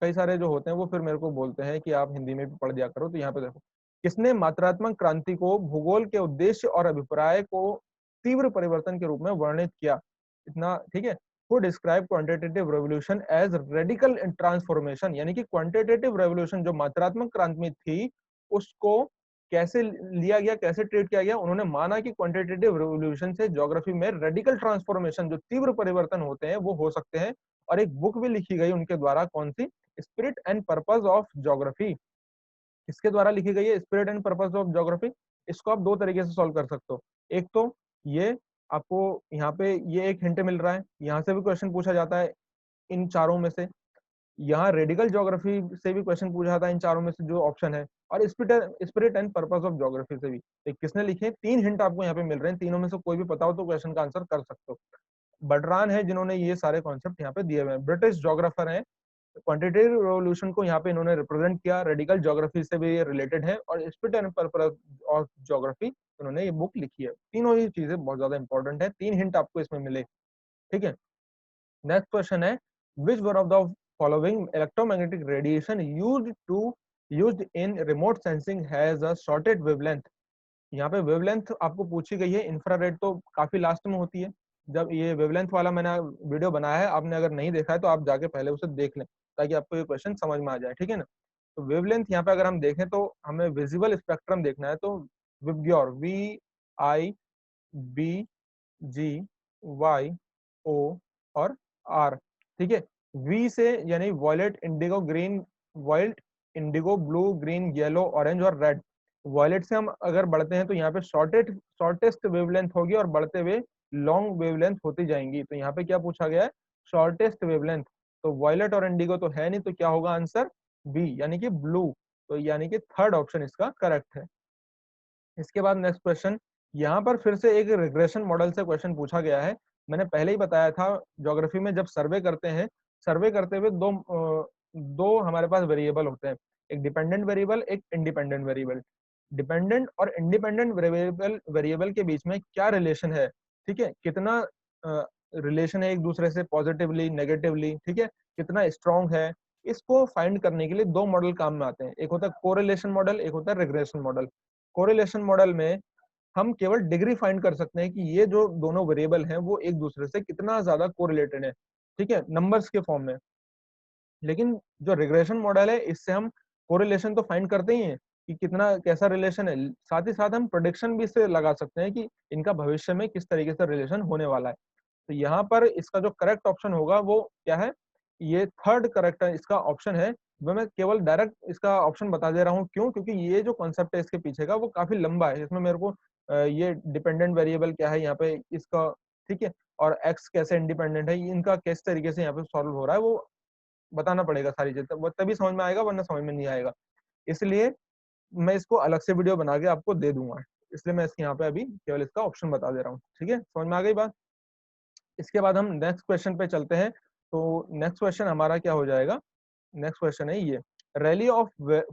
कई सारे जो होते हैं वो फिर मेरे को बोलते हैं कि आप हिंदी में भी पढ़ दिया करो, तो यहाँ पे देखो, किसने मात्रात्मक क्रांति को भूगोल के उद्देश्य और अभिप्राय को तीव्र परिवर्तन के रूप में वर्णित किया। इतना ठीक है। Who describe quantitative revolution as radical transformation, यानी कि क्वांटिटेटिव रेवोल्यूशन जो मात्रात्मक क्रांति थी उसको कैसे लिया गया, कैसे ट्रीट किया गया। उन्होंने माना कि क्वांटिटेटिव रेवोल्यूशन से ज्योग्राफी में रेडिकल ट्रांसफॉर्मेशन, जो तीव्र परिवर्तन होते हैं वो हो सकते हैं और एक बुक भी लिखी गई उनके द्वारा, कौन सी, spirit and purpose of geography. किसके द्वारा लिखी गई है, spirit and purpose of geography. इसको आप दो तरीके से सॉल्व कर सकते हो। एक तो ये आपको यहाँ पे ये एक हिंट मिल रहा है, यहाँ से भी क्वेश्चन पूछा जाता है इन चारों में से, यहाँ रेडिकल ज्योग्राफी से भी क्वेश्चन पूछा जाता है इन चारों में से जो ऑप्शन है, और spirit and purpose of geography से भी। तो किसने लिखे, तीन हिंट आपको यहाँ पे मिल रहे हैं, तीनों में से कोई भी पता हो तो क्वेश्चन का आंसर कर सकते हो। बडरान है जिन्होंने ये सारे कॉन्सेप्ट यहाँ पे दिए हुए हैं, ब्रिटिश ज्योग्राफर हैं। क्वांटिटेटिव रिवोल्यूशन को यहाँ पे इन्होंने रिप्रेजेंट किया, रेडिकल ज्योग्राफी से भी रिलेटेड है, और spirit and purpose of geography इन्होंने ये बुक लिखी है। तीनों ही चीजें बहुत ज्यादा इंपॉर्टेंट है, तीन हिंट आपको इसमें मिले, ठीक है। नेक्स्ट क्वेश्चन है, which one of the following electromagnetic radiation used in remote sensing has a shorted wavelength. यहाँ पे वेवलेंथ आपको पूछी गई है, इंफ्रारेड तो काफी लास्ट में होती है। जब ये वेवलेंथ वाला मैंने वीडियो बनाया है, आपने अगर नहीं देखा है तो आप जाके पहले उसे देख लें, ताकि आपको ये क्वेश्चन समझ में आ जाए, ठीक है ना। तो वेवलेंथ यहाँ पे अगर हम देखें तो हमें विजिबल स्पेक्ट्रम देखना है, तो विबग्योर, VIBGY O और R, ठीक है। वी से यानी violet, indigo, green, wild, indigo, blue, green, yellow, orange और रेड। वॉयलेट से हम अगर बढ़ते हैं तो यहाँ पे शॉर्टेस्ट वेवलेंथ होगी, और बढ़ते हुए लॉन्ग वेवलेंथ होती जाएंगी। तो यहाँ पे क्या पूछा गया है, शॉर्टेस्ट वेवलेंथ। तो वॉयलेट और इंडिगो तो है नहीं, तो क्या होगा आंसर, बी यानी कि ब्लू। तो यानी कि थर्ड ऑप्शन इसका करेक्ट है। इसके बाद नेक्स्ट क्वेश्चन, यहाँ पर फिर से एक रिग्रेशन मॉडल से क्वेश्चन पूछा गया है। मैंने पहले ही बताया था, ज्योग्राफी में जब सर्वे करते हैं, सर्वे करते हुए दो हमारे पास वेरिएबल होते हैं, एक डिपेंडेंट वेरिएबल, एक इंडिपेंडेंट वेरिएबल। डिपेंडेंट और इंडिपेंडेंट वेरिएबल के बीच में क्या रिलेशन है, ठीक है, कितना रिलेशन है एक दूसरे से, पॉजिटिवली, नेगेटिवली, ठीक है, कितना स्ट्रांग है, इसको फाइंड करने के लिए दो मॉडल काम में आते हैं। एक होता है कोरिलेशन मॉडल, एक होता है रिग्रेशन मॉडल। कोरिलेशन मॉडल में हम केवल डिग्री फाइंड कर सकते हैं कि ये जो दोनों वेरिएबल हैं वो एक दूसरे से कितना ज्यादा कोरिलेटेड है, ठीक है, नंबर्स के फॉर्म में। लेकिन जो रिग्रेशन मॉडल है, इससे हम कोरिलेशन तो फाइंड करते ही हैं कि कितना कैसा रिलेशन है, साथ ही साथ हम प्रोडिक्शन भी इससे लगा सकते हैं कि इनका भविष्य में किस तरीके से रिलेशन होने वाला है। तो यहाँ पर इसका जो करेक्ट ऑप्शन होगा वो क्या है, ये थर्ड करेक्ट इसका ऑप्शन है। वो मैं केवल डायरेक्ट इसका ऑप्शन बता दे रहा हूँ, क्यों, क्योंकि ये जो कॉन्सेप्ट है इसके पीछे का वो काफी लंबा है। इसमें मेरे को ये डिपेंडेंट वेरिएबल क्या है यहाँ पे इसका, ठीक है, और एक्स कैसे इंडिपेंडेंट है, इनका किस तरीके से यहाँ पे सॉल्व हो रहा है वो बताना पड़ेगा सारी चीजें, वो तभी समझ में आएगा, वरना समझ में नहीं आएगा। इसलिए मैं इसको अलग से वीडियो बना के आपको दे दूंगा, इसलिए मैं इसके यहाँ पे अभी केवल इसका ऑप्शन बता दे रहा हूँ, ठीक है, समझ में आ गई बात। इसके बाद हम नेक्स्ट क्वेश्चन पे चलते हैं। तो नेक्स्ट क्वेश्चन हमारा क्या हो जाएगा, नेक्स्ट क्वेश्चन है ये, rally of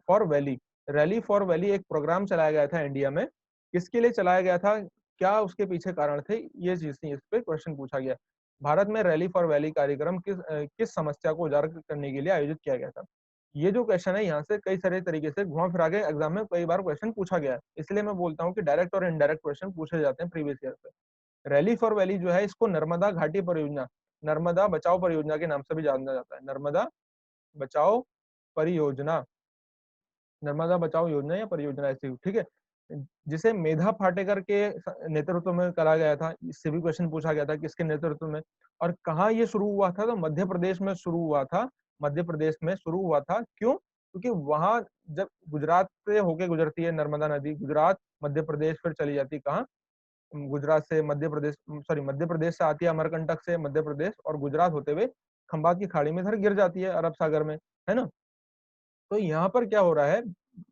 for valley. Rally for valley एक प्रोग्राम चलाया गया था इंडिया में, किसके लिए चलाया गया था, क्या उसके पीछे कारण थे, ये चीज थी, इस पे क्वेश्चन पूछा गया। भारत में रैली फॉर वैली कार्यक्रम किस समस्या को उजागर करने के लिए आयोजित किया गया था। ये जो क्वेश्चन है यहाँ से कई सारे तरीके से घुमा फिरा के एग्जाम में कई बार क्वेश्चन पूछा गया है, इसलिए मैं बोलता हूँ कि डायरेक्ट और इनडायरेक्ट क्वेश्चन पूछे जाते हैं प्रीवियस ईयर से। रैली फॉर वैली जो है, इसको नर्मदा घाटी परियोजना, नर्मदा बचाओ परियोजना के नाम से भी जाना जाता है, नर्मदा बचाओ परियोजना, नर्मदा बचाओ योजना या परियोजना ऐसी, ठीक है, जिसे मेधा पाटेकर के नेतृत्व में करा गया था। इससे भी क्वेश्चन पूछा गया था किसके नेतृत्व में, और कहाँ ये शुरू हुआ था, तो मध्य प्रदेश में शुरू हुआ था। मध्य प्रदेश में शुरू हुआ था, क्यों, क्योंकि वहां जब गुजरात से होके गुजरती है नर्मदा नदी, गुजरात, मध्य प्रदेश, फिर चली जाती कहाँ, गुजरात से मध्य प्रदेश, सॉरी, मध्य प्रदेश से आती है अमरकंटक से मध्य प्रदेश, और गुजरात होते हुए खंबात की खाड़ी में इधर गिर जाती है अरब सागर में, है ना। तो यहाँ पर क्या हो रहा है,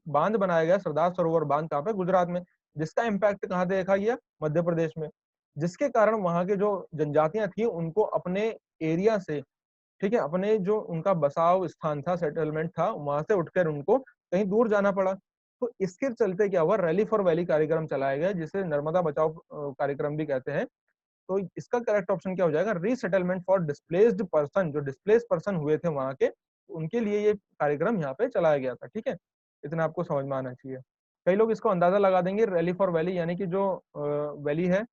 बांध बनाया गया, सरदार सरोवर बांध, कहाँ पे, गुजरात में, जिसका इम्पैक्ट कहाँ देखा गया, मध्य प्रदेश में, जिसके कारण वहां के जो जनजातियां थी उनको अपने एरिया से, ठीक है, अपने जो उनका बसाव स्थान था, सेटलमेंट था, वहां से उठकर उनको कहीं दूर जाना पड़ा। तो इसके चलते क्या हुआ, रैली फॉर वैली कार्यक्रम चलाया गया, जिसे नर्मदा बचाओ कार्यक्रम भी कहते हैं। तो इसका करेक्ट ऑप्शन क्या हो जाएगा, रीसेटलमेंट फॉर डिस्प्लेस्ड पर्सन, जो डिस्प्लेस पर्सन हुए थे वहां के, उनके लिए ये कार्यक्रम यहाँ पे चलाया गया था, ठीक है। इतना आपको समझ में आना चाहिए। कई लोग इसको अंदाजा लगा देंगे, रैली फॉर वैली यानी कि जो वैली है,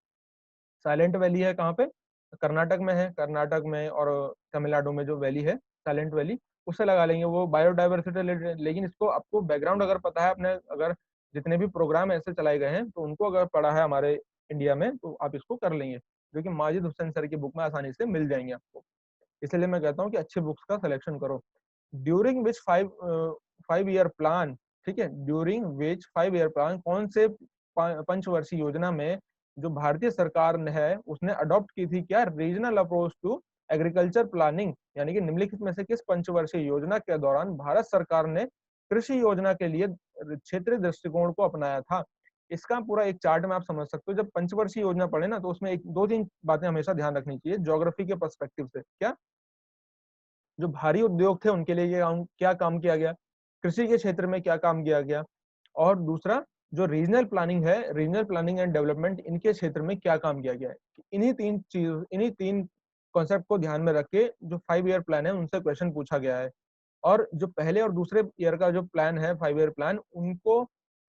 साइलेंट वैली है, कहाँ पे, कर्नाटक में है, कर्नाटक में और तमिलनाडु में जो वैली है साइलेंट वैली, उससे लगा लेंगे, वो बायोडाइवर्सिटी रिलेटेड। लेकिन इसको आपको बैकग्राउंड अगर पता है, अपने अगर जितने भी प्रोग्राम ऐसे चलाए गए हैं तो उनको अगर पढ़ा है हमारे इंडिया में, तो आप इसको कर लेंगे, जो कि माजिद हुसैन सर की बुक में आसानी से मिल जाएंगे आपको। इसलिए मैं कहता हूँ कि अच्छी बुक्स का सिलेक्शन करो। ड्यूरिंग विच 5 ईयर प्लान, ठीक है, ड्यूरिंग विच 5 ईयर प्लान, कौन से पंचवर्षीय योजना में जो भारतीय सरकार ने है उसने अडॉप्ट की थी क्या, regional approach to agriculture planning, यानी कि निम्नलिखित में से किस पंचवर्षीय योजना के दौरान भारत सरकार ने कृषि योजना के लिए क्षेत्रीय दृष्टिकोण को अपनाया था। इसका पूरा एक चार्ट में आप समझ सकते हो। जब पंचवर्षीय योजना पढ़े ना, तो उसमें एक दो तीन बातें हमेशा ध्यान रखनी चाहिए ज्योग्राफी के पर्सपेक्टिव से। क्या, जो भारी उद्योग थे उनके लिए ये क्या काम किया गया, कृषि के क्षेत्र में क्या काम किया गया, और दूसरा जो रीजनल प्लानिंग है, रीजनल प्लानिंग एंड डेवलपमेंट, इनके क्षेत्र में क्या काम किया गया है। इन्हीं तीन कॉन्सेप्ट को ध्यान में रख के जो 5 ईयर प्लान है उनसे क्वेश्चन पूछा गया है। और जो पहले और दूसरे ईयर का जो प्लान है, 5 ईयर प्लान, उनको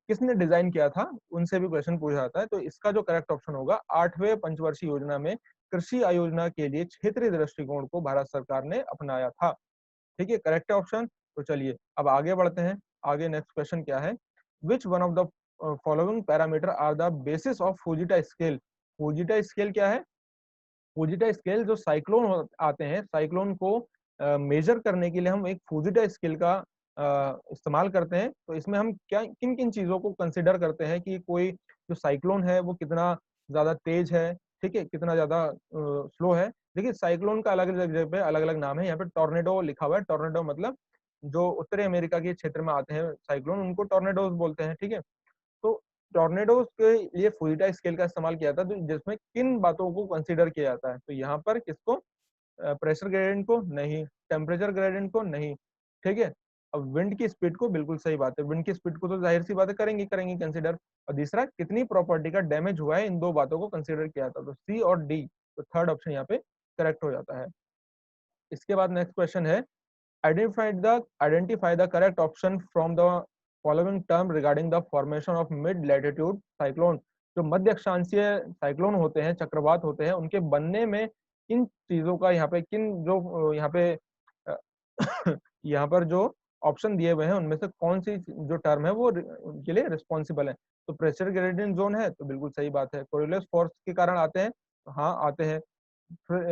किसने डिजाइन किया था, उनसे भी क्वेश्चन पूछा जाता है। तो इसका जो करेक्ट ऑप्शन होगा, 8वें पंचवर्षीय योजना में कृषि आयोजना के लिए क्षेत्रीय दृष्टिकोण को भारत सरकार ने अपनाया था। ठीक है, करेक्ट ऑप्शन। तो चलिए अब आगे बढ़ते हैं। आगे नेक्स्ट क्वेश्चन क्या है, which one of the following parameter are the basis of Fujita scale. Fujita scale क्या है, फूजिटा स्केल जो साइक्लोन आते हैं, साइक्लोन को मेजर करने के लिए हम एक फूजिटा स्केल का इस्तेमाल करते हैं। तो इसमें हम क्या किन किन चीजों को कंसिडर करते हैं कि कोई जो साइक्लोन है वो कितना ज्यादा तेज है, ठीक है, कितना ज्यादा स्लो है। देखिए साइक्लोन का अलग अलग जगह पे अलग अलग नाम है। यहाँ पे टॉर्नेडो लिखा हुआ है, टॉर्नेडो मतलब जो उत्तरी अमेरिका के क्षेत्र में आते हैं साइक्लोन, उनको टॉर्नेडोज बोलते हैं, ठीक है। तो टॉर्नेडोज के लिए फुजिटा स्केल का इस्तेमाल किया था, तो जिसमें किन बातों को कंसीडर किया जाता है, तो यहाँ पर किसको, प्रेशर ग्रेडियंट को नहीं, टेम्परेचर ग्रेडियंट को नहीं, ठीक है। अब विंड की स्पीड को, बिल्कुल सही बात है, विंड की स्पीड को तो जाहिर सी बात करेंगे करेंगे कंसीडर। और तीसरा, कितनी प्रॉपर्टी का डैमेज हुआ है, इन दो बातों को कंसीडर किया था। तो सी और डी, तो थर्ड ऑप्शन यहाँ पे करेक्ट हो जाता है। इसके बाद नेक्स्ट क्वेश्चन है, identify the correct option from the following term regarding the formation of mid latitude cyclone। जो मध्य अक्षांशीय साइक्लोन होते हैं, चक्रवात होते हैं, उनके बनने में किन चीजों का यहाँ पे, किन जो यहाँ पे यहाँ पर जो ऑप्शन दिए हुए हैं उनमें से कौन सी जो टर्म है वो उनके लिए रिस्पॉन्सिबल है। तो प्रेशर ग्रेडियंट जोन है, तो बिल्कुल सही बात है। कोरियोलिस फोर्स के कारण आते हैं, तो हाँ आते हैं।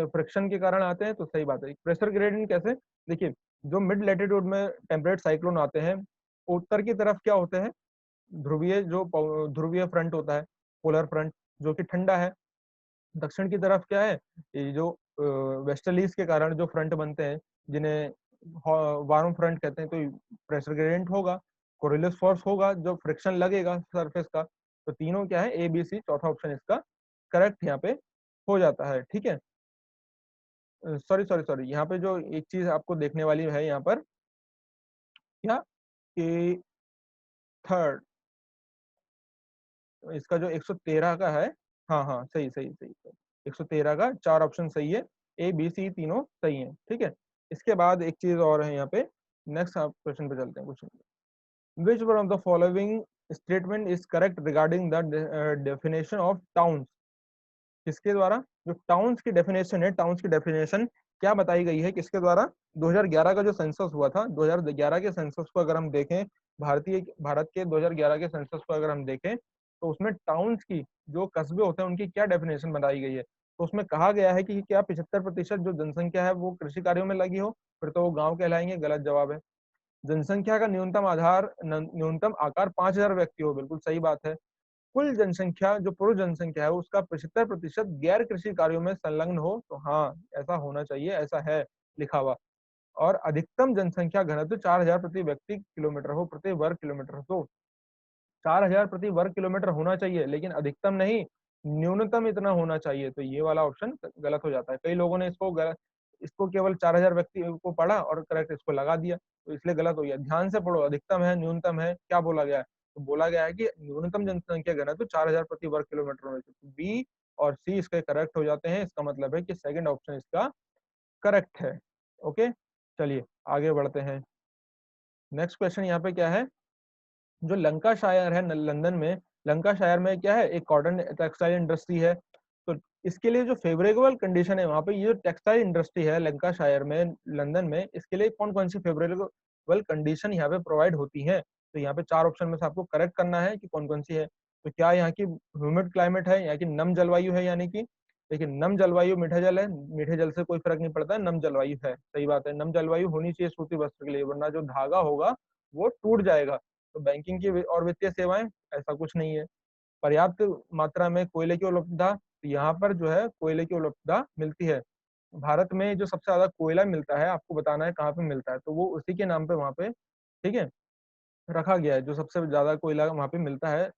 फ्रिक्शन के कारण आते हैं, तो सही बात है। प्रेशर ग्रेडियंट कैसे, देखिए जो मिड लैटिट्यूड में टेम्परेट साइक्लोन आते हैं, उत्तर की तरफ क्या होते हैं, ध्रुवीय फ्रंट होता है, पोलर फ्रंट, जो कि ठंडा है। दक्षिण की तरफ क्या है, ये जो वेस्टर्लीज के कारण जो फ्रंट बनते हैं, जिन्हें वार्म फ्रंट कहते हैं, तो प्रेशर ग्रेडियंट होगा, कोरियोलिस फोर्स होगा, जो फ्रिक्शन लगेगा सरफेस का। तो तीनों क्या है, ए बी सी, चौथा ऑप्शन इसका करेक्ट यहाँ पे हो जाता है, ठीक है। सॉरी सॉरी सॉरी, यहाँ पे जो एक चीज आपको देखने वाली है यहाँ पर, क्या कि थर्ड, इसका जो 113 का है, हाँ हाँ सही सही सही सही, 113 का चार ऑप्शन सही है, ए बी सी तीनों सही है, ठीक है। इसके बाद एक चीज और है यहाँ पे, नेक्स्ट आप क्वेश्चन पे चलते हैं। Question, which one of the following statement is correct regarding the definition of towns. किसके द्वारा, जो टाउन्स की डेफिनेशन है, टाउन्स की डेफिनेशन क्या बताई गई है, किसके द्वारा, 2011 का जो सेंसस हुआ था, 2011 के सेंसस को अगर हम देखें, भारत के 2011 के सेंसस को अगर हम देखें, तो उसमें टाउन्स की, जो कस्बे होते हैं, उनकी क्या डेफिनेशन बनाई गई है। तो उसमें कहा गया है कि क्या 75% जो जनसंख्या है वो कृषि कार्यों में लगी हो, फिर तो वो गाँव कहलाएंगे, गलत जवाब है। जनसंख्या का न्यूनतम आकार 5,000 व्यक्ति हो, बिल्कुल सही बात है। कुल जनसंख्या, जो पुरुष जनसंख्या है, उसका 75% गैर कृषि कार्यों में संलग्न हो, तो हाँ ऐसा होना चाहिए, ऐसा है लिखा हुआ। और अधिकतम जनसंख्या घनत्व 4,000 प्रति व्यक्ति किलोमीटर हो, प्रति वर्ग किलोमीटर। तो 4,000 प्रति वर्ग किलोमीटर होना चाहिए, लेकिन अधिकतम नहीं, न्यूनतम इतना होना चाहिए। तो ये वाला ऑप्शन गलत हो जाता है। कई लोगों ने इसको केवल 4,000 व्यक्ति को पढ़ा और करेक्ट इसको लगा दिया, तो इसलिए गलत हो गया। ध्यान से पढ़ो, अधिकतम है, न्यूनतम है, क्या बोला गया है, तो बोला गया है कि न्यूनतम जनसंख्या घनत्व 4,000 प्रति वर्ग किलोमीटर होना चाहिए। बी और सी इसके करेक्ट हो जाते हैं। इसका मतलब है कि सेकंड ऑप्शन इसका करेक्ट है। ओके, चलिए आगे बढ़ते हैं। नेक्स्ट क्वेश्चन यहाँ पे क्या है, जो लंकाशायर है लंदन में, लंकाशायर में क्या है, एक कॉटन टेक्सटाइल इंडस्ट्री है। तो इसके लिए जो फेवरेबल कंडीशन है वहाँ पे, ये जो टेक्सटाइल इंडस्ट्री है लंकाशायर में, लंदन में, इसके लिए कौन कौन सी फेवरेबल कंडीशन यहाँ पे प्रोवाइड होती है। तो यहाँ पे चार ऑप्शन में से आपको करेक्ट करना है कि कौन कौन सी है। तो क्या यहाँ की ह्यूमिड क्लाइमेट है, यहाँ की नम जलवायु है, यानी कि लेकिन नम जलवायु मीठा जल है, मीठे जल से कोई फर्क नहीं पड़ता है, नम जलवायु है, सही बात है, नम जलवायु होनी चाहिए सूती वस्त्र के लिए, वरना जो धागा होगा वो टूट जाएगा। तो बैंकिंग की और वित्तीय सेवाएं, ऐसा कुछ नहीं है। पर्याप्त मात्रा में कोयले की उपलब्धता, यहाँ पर जो है कोयले की उपलब्धता मिलती है। भारत में जो सबसे ज्यादा कोयला मिलता है, आपको बताना है कहाँ पे मिलता है, तो वो उसी के नाम पे वहाँ पे, ठीक है, रखा गया है। जो सबसे ज्यादा कोयला वहाँ पे मिलता है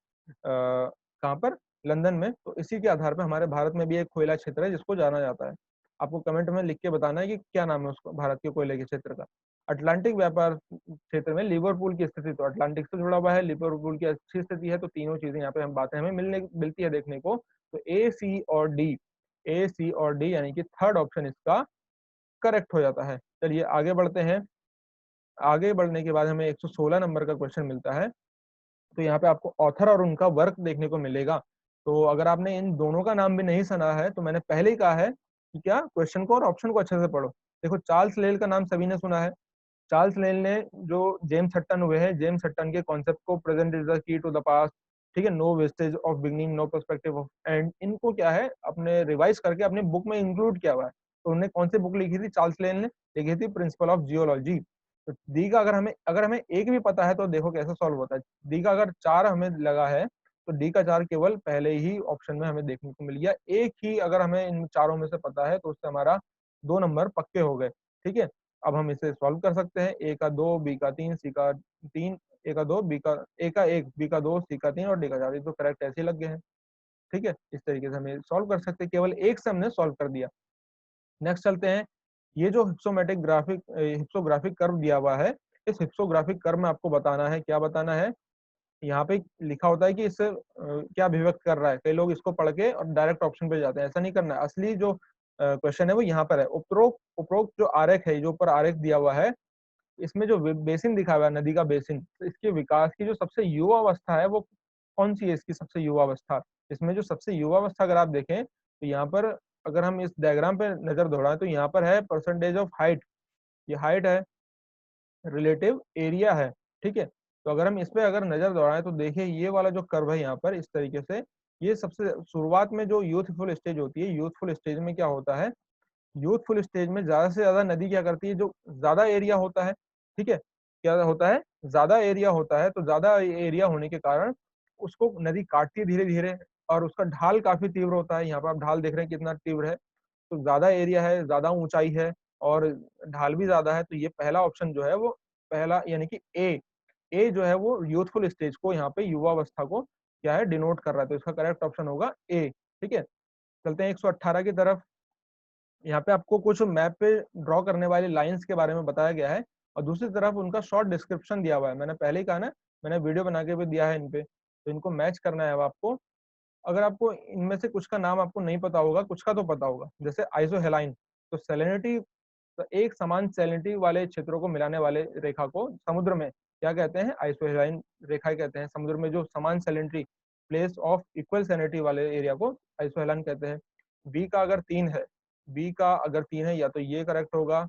कहाँ पर, लंदन में। तो इसी के आधार पर हमारे भारत में भी एक कोयला क्षेत्र है जिसको जाना जाता है। आपको कमेंट में लिख के बताना है कि क्या नाम है उसको, भारत के कोयले के क्षेत्र का। अटलांटिक व्यापार क्षेत्र में लिवरपूल की स्थिति, तो अटलांटिक से जुड़ा हुआ है, लिवरपूल की अच्छी स्थिति है, तो तीनों चीजें यहाँ पे हम बातें हमें मिलती है देखने को। तो ए सी और डी यानी कि थर्ड ऑप्शन इसका करेक्ट हो जाता है। चलिए आगे बढ़ते हैं। आगे बढ़ने के बाद हमें 116 नंबर का क्वेश्चन मिलता है। तो यहाँ पे आपको ऑथर और उनका वर्क देखने को मिलेगा। तो अगर आपने इन दोनों का नाम भी नहीं सुना है, तो मैंने पहले ही कहा है कि क्या, क्वेश्चन को और ऑप्शन को अच्छे से पढ़ो। देखो, चार्ल्स लेल का नाम सभी ने सुना है। चार्ल्स लेल ने जो जेम्स हट्टन हुए हैं, जेम्स हट्टन के कॉन्सेप्ट को present is the key to the past, ठीक है, no wastage of beginning, no perspective of end, इनको क्या है अपने रिवाइज करके अपनी बुक में इंक्लूड किया हुआ है। तो उन्होंने कौन सी बुक लिखी थी, चार्ल्स लेल ने लिखी थी प्रिंसिपल ऑफ जियोलॉजी। तो डी का अगर हमें एक भी पता है तो देखो कैसे सॉल्व होता है। डी का अगर चार हमें लगा है, तो डी का चार केवल पहले ही ऑप्शन में हमें देखने को मिल गया। एक ही अगर हमें इन चारों में से पता है, तो उससे हमारा 2 नंबर पक्के हो गए। ठीक है, अब हम इसे सॉल्व कर सकते हैं। ए का 2, बी का 3, सी का 3, ए का 2, बी का ए का 1, बी का 2, सी का 3 और डी का 4। तो करेक्ट ऐसे ही लग गए हैं। ठीक है, इस तरीके से हमें सॉल्व कर सकते हैं, केवल एक से हमने सॉल्व कर दिया। नेक्स्ट चलते हैं। ये जो हिप्सोग्राफिक कर्व दिया हुआ है, इस हिप्सोग्राफिक कर्व में आपको बताना है, क्या बताना है। यहाँ पे लिखा होता है कि इससे क्या अभिव्यक्त कर रहा है। कई लोग इसको पढ़ के और डायरेक्ट ऑप्शन पे जाते हैं, ऐसा नहीं करना है। असली जो क्वेश्चन है वो यहाँ पर है। उपरोक्त उपरोक्त जो आरेख है, जो ऊपर आरेख दिया हुआ है, इसमें जो बेसिन दिखा हुआ है, नदी का बेसिन, तो इसके विकास की जो सबसे युवा अवस्था है वो कौन सी है, इसकी सबसे युवा अवस्था। इसमें जो सबसे युवा अवस्था अगर आप देखें, तो यहाँ पर अगर हम इस डायग्राम पे नजर दौड़ाएं, तो यहाँ पर है परसेंटेज ऑफ हाइट, ये हाइट है, रिलेटिव एरिया है। ठीक है, तो अगर हम इस पे अगर नजर दौड़ाएं, तो देखिए ये वाला जो कर्व है यहाँ पर इस तरीके से, ये सबसे शुरुआत में जो यूथफुल स्टेज होती है, यूथफुल स्टेज में क्या होता है, यूथफुल स्टेज में ज्यादा से ज्यादा नदी क्या करती है, जो ज्यादा एरिया होता है, ठीक है, क्या होता है, ज्यादा एरिया होता है, तो ज्यादा एरिया होने के कारण उसको नदी काटती है धीरे धीरे, और उसका ढाल काफी तीव्र होता है। यहाँ पर आप ढाल देख रहे हैं कितना तीव्र है। तो ज्यादा एरिया है, ज्यादा ऊंचाई है, और ढाल भी ज्यादा है। तो ये पहला ऑप्शन जो है वो, पहला यानी कि ए जो है वो यूथफुल स्टेज को, यहाँ पे युवा अवस्था को क्या है, डिनोट कर रहा है। तो इसका करेक्ट ऑप्शन होगा ए। ठीक है, चलते हैं 118 की तरफ। यहाँ पे आपको कुछ मैप पे ड्रॉ करने वाली लाइंस के बारे में बताया गया है, और दूसरी तरफ उनका शॉर्ट डिस्क्रिप्शन दिया हुआ है। मैंने पहले ही कहा ना, मैंने वीडियो बना के भी दिया है इन पे, तो इनको मैच करना है अब आपको। अगर आपको इनमें से कुछ का नाम आपको नहीं पता होगा, कुछ का तो पता होगा, जैसे आइसोहेलाइन, तो सैलिनिटी, तो एक समान सैलिनिटी वाले क्षेत्रों को मिलाने वाले रेखा को समुद्र में क्या कहते हैं, आइसोहेलाइन रेखा कहते हैं। समुद्र में जो समान salinity, place of equal salinity वाले एरिया को आइसोहेलाइन कहते हैं। बी का अगर 3 है, बी का अगर 3 है, या तो ये करेक्ट होगा,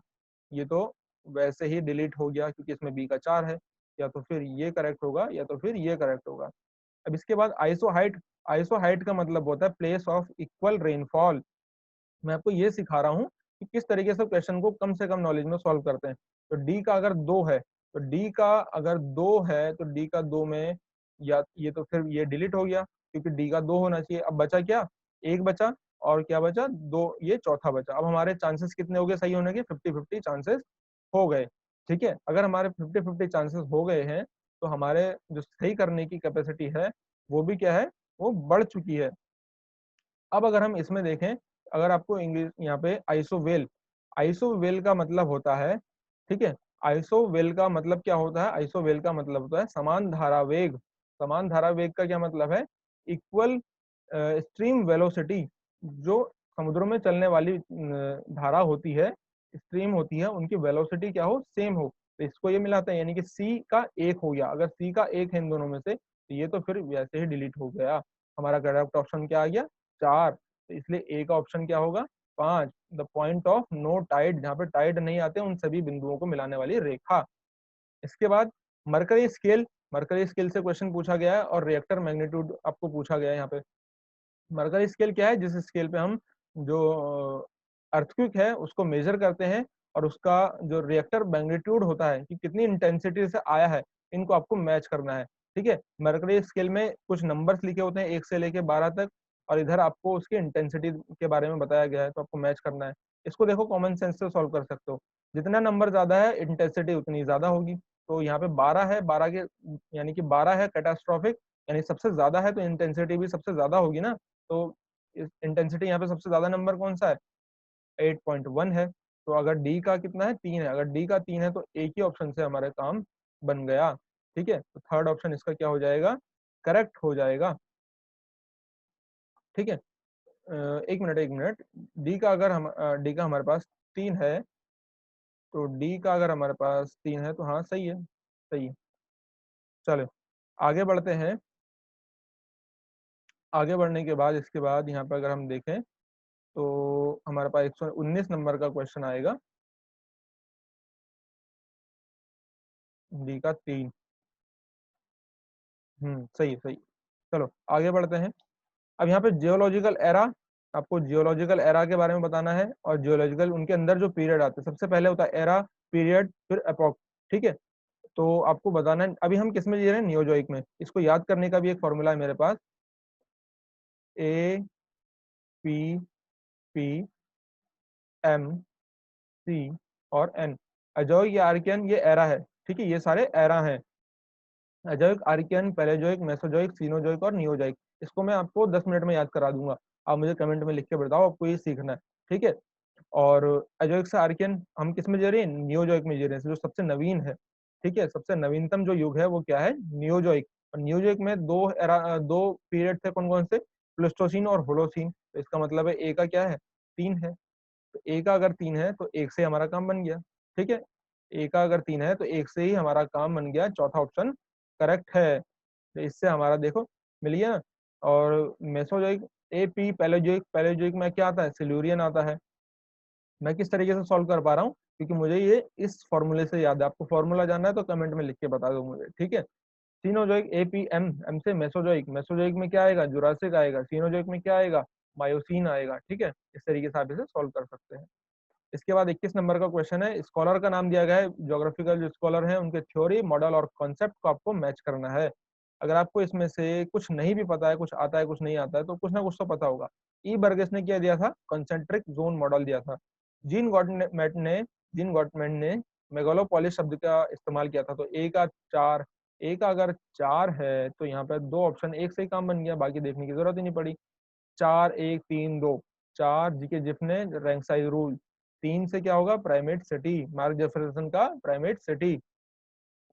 ये तो वैसे ही डिलीट हो गया क्योंकि इसमें बी का 4 है, या तो फिर ये करेक्ट होगा, या तो फिर ये करेक्ट होगा। अब इसके बाद आइसो हाइट का मतलब होता है प्लेस ऑफ इक्वल रेनफॉल। मैं आपको ये सिखा रहा हूँ कि किस तरीके से क्वेश्चन को कम से कम नॉलेज में सॉल्व करते हैं। तो डी का अगर 2 है, तो डी का अगर 2 है, तो डी का 2 में, या ये तो फिर ये डिलीट हो गया क्योंकि डी का 2 होना चाहिए। अब बचा क्या, एक बचा, और क्या बचा, 2, ये चौथा बचा। अब हमारे चांसेस कितने हो गए सही होने के, 50-50 चांसेस हो गए। ठीक है, अगर हमारे 50-50 चांसेस हो गए हैं, तो हमारे जो सही करने की कैपेसिटी है वो भी क्या है, वो बढ़ चुकी है। अब अगर हम इसमें देखें, अगर आपको इंग्लिश यहाँ पे आइसोवेल का मतलब होता है, ठीक है, आइसोवेल का मतलब क्या होता है, आइसोवेल का मतलब होता है समान धारा वेग। समान धारा वेग का क्या मतलब है, इक्वल स्ट्रीम वेलोसिटी। जो समुद्रों में चलने वाली धारा होती है, स्ट्रीम होती है, उनकी वेलोसिटी क्या हो, सेम हो। तो इसको ये मिलाते हैं, यानी कि सी का 1 हो गया। अगर सी का 1 है इन दोनों में से, तो ये तो फिर वैसे ही डिलीट हो गया। हमारा करेक्ट ऑप्शन क्या आ गया, 4। तो इसलिए ए का ऑप्शन क्या होगा, 5। The point of no tide, जहाँ पे टाइड नहीं आते उन सभी बिंदुओं को मिलाने वाली रेखा। इसके बाद मरकरी स्केल से क्वेश्चन पूछा गया है, और रिएक्टर मैग्नीट्यूड आपको पूछा गया है। यहाँ पे मरकरी स्केल क्या है, जिस स्केल पे हम जो अर्थक्वेक है उसको मेजर करते हैं, और उसका जो रिएक्टर मैग्नीट्यूड होता है कि कितनी इंटेंसिटी से आया है, इनको आपको मैच करना है। ठीक है, मरकरी स्केल में कुछ नंबर्स लिखे होते हैं 1 से लेके 12 तक, और इधर आपको उसकी इंटेंसिटी के बारे में बताया गया है, तो आपको मैच करना है। इसको देखो कॉमन सेंस से सॉल्व कर सकते हो, जितना नंबर ज्यादा है इंटेंसिटी उतनी ज्यादा होगी। तो यहाँ पे 12 है, 12 के यानी कि 12 है कैटास्ट्रॉफिक, यानी सबसे ज्यादा है, तो इंटेंसिटी भी सबसे ज्यादा होगी ना। तो इंटेंसिटी यहाँ पे सबसे ज्यादा नंबर कौन सा है, 8.1 है। तो अगर डी का कितना है, 3 है, अगर डी का 3 है तो एक ही ऑप्शन से हमारे काम बन गया। ठीक है, तो थर्ड ऑप्शन इसका क्या हो जाएगा, करेक्ट हो जाएगा। ठीक है, एक मिनट, डी का अगर हम डी का हमारे पास 3 है, तो डी का अगर हमारे पास 3 है तो हाँ सही है, सही है। चलो आगे बढ़ते हैं। आगे बढ़ने के बाद इसके बाद यहाँ पर अगर हम देखें तो हमारे पास 119 नंबर का क्वेश्चन आएगा, डी का 3। सही है, सही। चलो आगे बढ़ते हैं। अब यहाँ पे जियोलॉजिकल एरा, आपको जियोलॉजिकल एरा के बारे में बताना है, और जियोलॉजिकल उनके अंदर जो पीरियड आते हैं, सबसे पहले होता है एरा, पीरियड, फिर एपोक। ठीक है, तो आपको बताना है, अभी हम किस में जी रहे हैं, नियोजोइक में। इसको याद करने का भी एक फॉर्मूला है मेरे पास, A P P M C और एन। अजोइक या आर्कियन ये एरा है। ठीक है, ये सारे एरा हैं, अजोइक, आर्कियन, पैलेजोइक, मेसोजोइक, सीनोजोइक और नियोजोइक। इसको मैं आपको 10 मिनट में याद करा दूंगा, आप मुझे कमेंट में लिख के बताओ आपको ये सीखना है। ठीक है, और अजोइक से आर्कियन हम किस में जा रहे हैं, नियोजोइक में जा रहे हैं, जो सबसे नवीन है। ठीक है, सबसे नवीनतम जो युग है वो क्या है, नियोजोइक। और नियोजोइक में दो पीरियड थे, कौन कौन से, प्लेस्टोसीन और होलोसीन। तो इसका मतलब है ए का क्या है, 3 है। तो ए का अगर 3 है तो एक से हमारा काम बन गया। ठीक है, ए का अगर 3 है तो एक से ही हमारा काम बन गया, चौथा ऑप्शन करेक्ट है। तो इससे हमारा देखो मिल गया। और मेसोजोइक, ए पी पैलेजोइक, पैलेजोइक में क्या आता है, सिल्यूरियन आता है। मैं किस तरीके से सॉल्व कर पा रहा हूँ, क्योंकि मुझे ये इस फॉर्मूले से याद है। आपको फॉर्मूला जानना है तो कमेंट में लिख के बता दो मुझे। ठीक है, cenozoic, A P M, M से मेसोजोइक, मेसोजोइक में क्या आएगा, जुरासिक आएगा, सीनोजोइक में क्या आएगा, मायोसीन आएगा। ठीक है, इस तरीके से आप इसे सॉल्व कर सकते हैं। इसके बाद 21 नंबर का क्वेश्चन है, स्कॉलर का नाम दिया गया है, ज्योग्राफिकल जो स्कॉलर हैं उनके थ्योरी, मॉडल और कॉन्सेप्ट को आपको मैच करना है। अगर आपको इसमें से कुछ नहीं भी पता है, कुछ आता है कुछ नहीं आता है, तो कुछ ना कुछ तो पता होगा। ई बर्गेस ने क्या दिया था, कॉन्सेंट्रिक जोन मॉडल दिया था। जीन गॉटमेट ने जीन गॉटमेट ने मेगालोपोलिस शब्द का इस्तेमाल किया था। तो ए का 4, ए का अगर 4 है तो यहाँ पे दो ऑप्शन एक से ही काम बन गया, बाकी देखने की जरूरत ही नहीं पड़ी। 4 1 3 2, 4 जीके जिफ ने रैंक साइज रूल, 3 से क्या होगा, प्राइमेट सिटी, मार्क जेफरसन का प्राइमेट सिटी।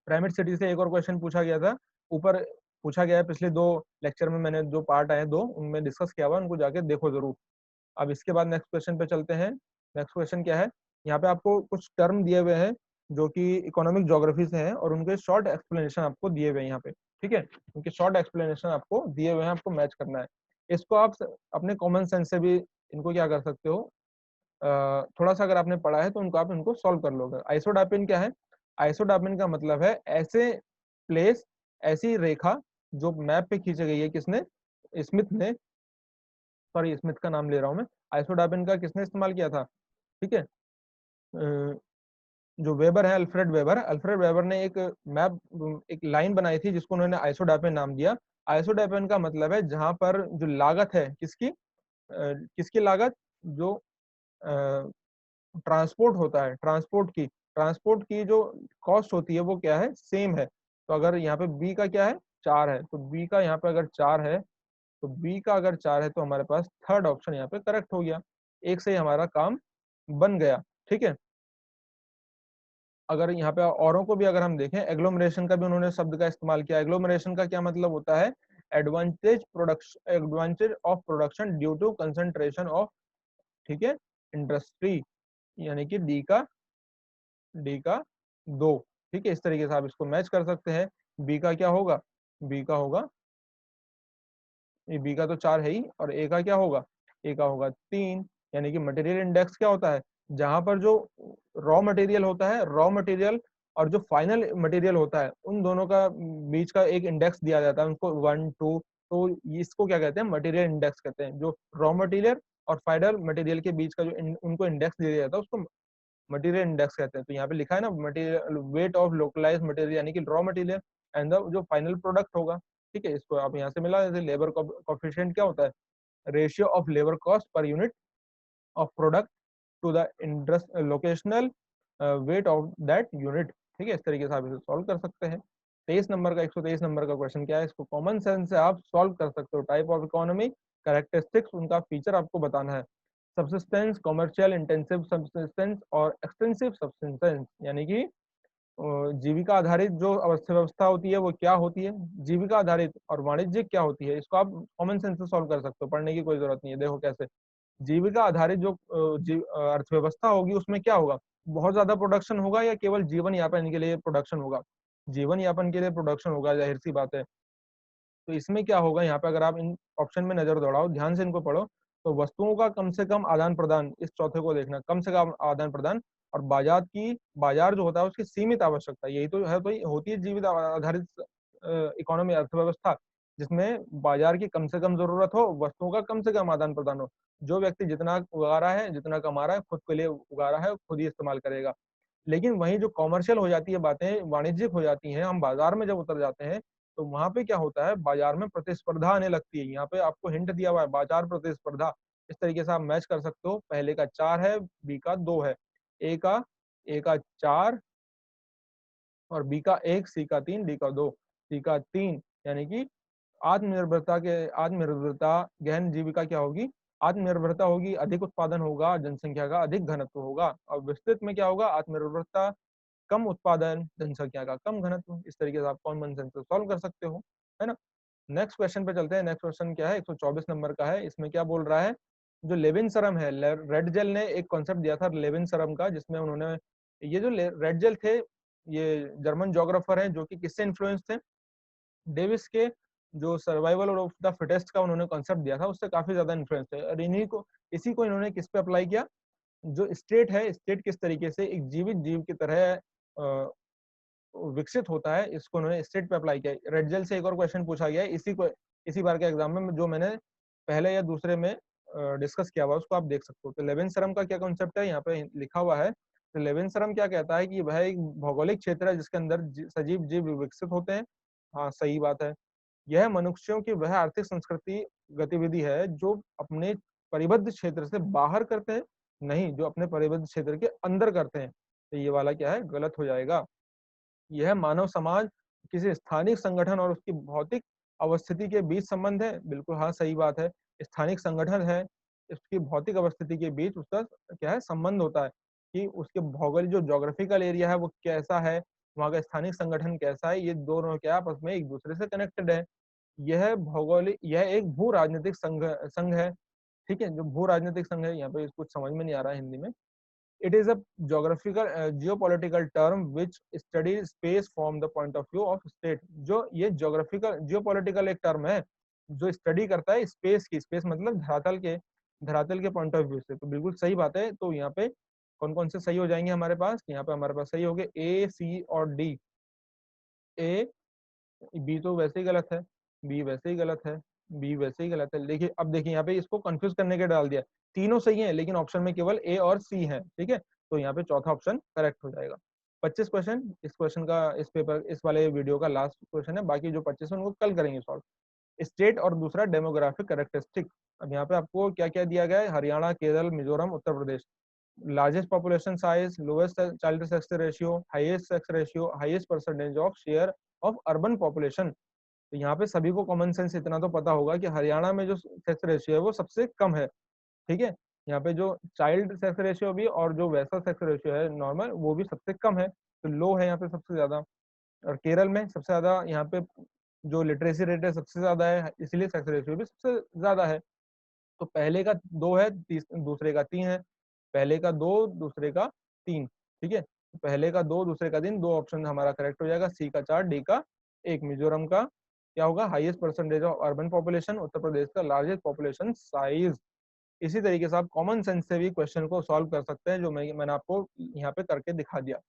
प्राइमेट सिटी से एक और क्वेश्चन पूछा गया था, ऊपर पूछा गया है, पिछले 2 लेक्चर में मैंने जो पार्ट आए 2 उनमें डिस्कस किया हुआ, उनको जाके देखो जरूर। अब इसके बाद नेक्स्ट क्वेश्चन पे चलते हैं। नेक्स्ट क्वेश्चन क्या है, यहाँ पे आपको कुछ टर्म दिए हुए हैं जो कि इकोनॉमिक ज्योग्राफी से हैं, और उनके शॉर्ट एक्सप्लेनेशन आपको दिए हुए हैं यहाँ पे। ठीक है, उनके शॉर्ट एक्सप्लेनेशन आपको दिए हुए हैं, आपको मैच करना है। इसको आप अपने कॉमन सेंस से भी इनको क्या कर सकते हो, थोड़ा सा अगर आपने पढ़ा है तो उनको आप इनको सॉल्व कर लोगे। आइसोडार्पिन क्या है, आइसोडार्पिन का मतलब है ऐसे प्लेस, ऐसी रेखा जो मैप पे खींची गई है, किसने, स्मिथ ने, सॉरी स्मिथ का नाम ले रहा हूं मैं। आइसोडार्पिन का किसने इस्तेमाल किया था। ठीक है, जो वेबर है, अल्फ्रेड वेबर, अल्फ्रेड वेबर ने एक मैप, एक लाइन बनाई थी जिसको उन्होंने आइसोडार्पिन नाम दिया। आइसोडार्पिन का मतलब है जहां पर जो लागत है किसकी, किसकी लागत, जो ट्रांसपोर्ट होता है, ट्रांसपोर्ट की जो कॉस्ट होती है वो क्या है, सेम है। तो अगर यहाँ पे बी का क्या है, 4 है, तो बी का यहाँ पे अगर 4 है, तो बी का अगर 4 है तो हमारे पास थर्ड ऑप्शन यहाँ पे करेक्ट हो गया, एक से ही हमारा काम बन गया। ठीक है, अगर यहाँ पे औरों को भी अगर हम देखें, एग्लोमरेशन का भी उन्होंने शब्द का इस्तेमाल किया। एग्लोमरेशन का क्या मतलब होता है, advantage of production due to concentration of, ठीक है, इंडस्ट्री, यानी कि डी का 2। ठीक है, इस तरीके से आप इसको मैच कर सकते हैं। बी का क्या होगा, बी का होगा, ये बी का तो 4 है ही, और ए का क्या होगा, ए का होगा 3। यानी कि मटेरियल इंडेक्स क्या होता है, जहां पर जो रॉ मटेरियल होता है, रॉ मटेरियल और जो फाइनल मटेरियल होता है, उन दोनों का बीच का एक इंडेक्स दिया जाता है, उनको 1 2 तो इसको क्या कहते हैं, मटेरियल इंडेक्स कहते हैं। जो रॉ मटेरियल और फाइनल मटेरियल के बीच का जो उनको इंडेक्स दिया जाता है उसको मटेरियल इंडेक्स कहते हैं। तो यहाँ पे लिखा है ना, material weight of localise material यानी कि रॉ मटेरियल एंड द जो फाइनल प्रोडक्ट होगा। ठीक है, इसको आप यहाँ से मिला, जैसे लेबर कोफिशिएंट क्या होता है, ratio of labour cost per unit of product to the locational weight of that unit. ठीक है, इस तरीके से आप इसे सॉल्व कर सकते हैं। 123 नंबर का क्वेश्चन क्या है, इसको कॉमन सेंस से आप सॉल्व कर सकते हो। टाइप ऑफ इकोनॉमी, कैरेक्टरिस्टिक्स, उनका फीचर आपको बताना है। सब्सिस्टेंस, कॉमर्शियल, इंटेंसिव सब्सिस्टेंस और एक्सटेंसिव सब्सिस्टेंस, यानी कि जीविका आधारित जो अर्थव्यवस्था होती है वो क्या होती है, जीविका आधारित और वाणिज्यिक क्या होती है। इसको आप कॉमन सेंस से सॉल्व कर सकते हो, पढ़ने की कोई जरूरत नहीं है। देखो कैसे, जीविका आधारित जो अर्थव्यवस्था होगी उसमें क्या होगा, बहुत ज्यादा प्रोडक्शन होगा या केवल जीवन यापन के लिए प्रोडक्शन होगा। जीवन यापन के लिए प्रोडक्शन होगा, जाहिर सी बात है। तो इसमें क्या होगा, यहाँ पे अगर आप इन ऑप्शन में नजर दौड़ाओ, ध्यान से इनको पढ़ो, तो वस्तुओं का कम से कम आदान प्रदान, इस चौथे को देखना, कम से कम आदान प्रदान, और बाजार जो होता है उसकी सीमित आवश्यकता, यही तो है, तो होती है जीवित आधारित इकोनॉमी, अर्थव्यवस्था, जिसमें बाजार की कम से कम जरूरत हो, वस्तुओं का कम से कम आदान प्रदान हो। जो व्यक्ति जितना उगा रहा है, जितना कमा रहा है, खुद के लिए उगा रहा है, खुद ही इस्तेमाल करेगा। लेकिन वहीं जो कॉमर्शियल हो जाती है बातें, वाणिज्यिक हो जाती हैं, हम बाजार में जब उतर जाते हैं, तो वहां पे क्या होता है, बाजार में प्रतिस्पर्धा आने लगती है। यहाँ पे आपको हिंट दिया हुआ है, बाजार प्रतिस्पर्धा। इस तरीके से आप मैच कर सकते हो, पहले का 4 है, बी का 2 है, ए का 4 और बी का 1, सी का 3, डी का 2, सी का 3, यानी कि आत्मनिर्भरता गहन जीविका क्या होगी, आत्मनिर्भरता होगी, अधिक उत्पादन होगा, जनसंख्या का अधिक घनत्व होगा। और विस्तृत में क्या होगा, आत्मनिर्भरता, कम उत्पादन, जनसंख्या का कम घनत्व। इस तरीके से आप कॉमन सेंस से सॉल्व कर सकते हो, है ना। नेक्स्ट क्वेश्चन पे चलते हैं। नेक्स्ट क्वेश्चन क्या है, 124 नंबर का है। इसमें क्या बोल रहा है, जो लेविन सरम है, रेड जेल ने एक कॉन्सेप्ट दिया था लेविन सरम का, जिसमें उन्होंने ये जो रेड जेल थे, ये जर्मन जोग्राफर हैं, जो कि किससे इन्फ्लुएंस थे, डेविस के जो सर्वाइवल ऑफ द फिटेस्ट का उन्होंने कॉन्सेप्ट दिया था, उससे काफी ज्यादा इन्फ्लुएंस थे। और इसी को इन्होंने किस पे अप्लाई किया, जो स्टेट है, स्टेट किस तरीके से एक जीवित जीव की तरह विकसित होता है, इसको उन्होंने स्टेट पे अप्लाई किया। रेड जेल से एक और क्वेश्चन पूछा गया है इसी बार के एग्जाम में, जो मैंने पहले या दूसरे में डिस्कस किया हुआ, उसको आप देख सकते हो। तो लेविनसरम का क्या कॉन्सेप्ट है, यहाँ पे लिखा हुआ है। तो लेविनसरम क्या कहता है कि वह एक भौगोलिक क्षेत्र है जिसके अंदर सजीव जीव विकसित होते हैं। हाँ, सही बात है। यह मनुष्यों की वह आर्थिक संस्कृति गतिविधि है जो अपने परिबद्ध क्षेत्र से बाहर करते हैं, नहीं जो अपने परिबद्ध क्षेत्र के अंदर करते हैं। तो ये वाला क्या है, गलत हो जाएगा। यह मानव समाज, किसी स्थानिक संगठन और उसकी भौतिक अवस्थिति के बीच संबंध है। बिल्कुल हाँ, सही बात है। स्थानिक संगठन है, इसकी भौतिक अवस्थिति के बीच उसका क्या है, संबंध होता है, कि उसके भौगोलिक जो ज्योग्राफिकल एरिया है वो कैसा है, वहाँ का स्थानिक संगठन कैसा है, ये दोनों क्या आपस में एक दूसरे से कनेक्टेड है। यह एक भू राजनीतिक संघ है। ठीक है, जो भू राजनीतिक संघ है, यहाँ पे कुछ समझ में नहीं आ रहा है हिंदी में। It is a geographical geopolitical term which study space from the point of view of state। जो ये geographical geopolitical एक टर्म है जो स्टडी करता है स्पेस की, स्पेस मतलब धरातल के पॉइंट ऑफ व्यू से। तो बिल्कुल सही बात है। तो यहाँ पे कौन कौन से सही हो जाएंगे हमारे पास, यहाँ पे हमारे पास सही हो गए ए, सी और डी। ए, बी तो वैसे ही गलत है, बी वैसे ही गलत है, बी वैसे ही गलत है। देखिए, अब देखिए यहाँ पे इसको कंफ्यूज करने के डाल दिया, तीनों सही है लेकिन ऑप्शन में केवल ए और सी है। ठीक है, तो यहाँ पे चौथा ऑप्शन करेक्ट हो जाएगा। 25 क्वेश्चन, इस क्वेश्चन का इस वाले वीडियो का लास्ट क्वेश्चन है, बाकी जो 25 है उनको कल करेंगे सॉल्व। स्टेट और दूसरा डेमोग्राफिक कैरेक्टरिस्टिक। अब यहाँ पे आपको क्या क्या दिया गया है, Haryana, Kerala, Mizoram, Uttar Pradesh. Largest population size, lowest child sex ratio, highest sex ratio, highest percentage of share of urban population. तो यहाँ पे सभी को कॉमन सेंस इतना तो पता होगा कि हरियाणा में जो सेक्स रेशियो है वो सबसे कम है। ठीक है, यहाँ पे जो चाइल्ड सेक्स रेशियो भी और जो वैसा सेक्स रेशियो है नॉर्मल, वो भी सबसे कम है, तो लो है यहाँ पे सबसे ज्यादा। और केरल में सबसे ज्यादा यहाँ पे जो लिटरेसी रेट है सबसे ज्यादा है, इसलिए सेक्स रेशियो भी सबसे ज्यादा है। तो पहले का 2 है, दूसरे का 3 है, पहले का 2, दूसरे का 3। ठीक है, तो पहले का 2, दूसरे का 3, दो ऑप्शन हमारा करेक्ट हो जाएगा, सी का 4, डी का 1। मिजोरम का क्या होगा, highest percentage of urban population, Uttar Pradesh का लार्जेस्ट पॉपुलेशन साइज। इसी तरीके से आप कॉमन सेंस से भी क्वेश्चन को सॉल्व कर सकते हैं, जो मैंने आपको यहाँ पे करके दिखा दिया।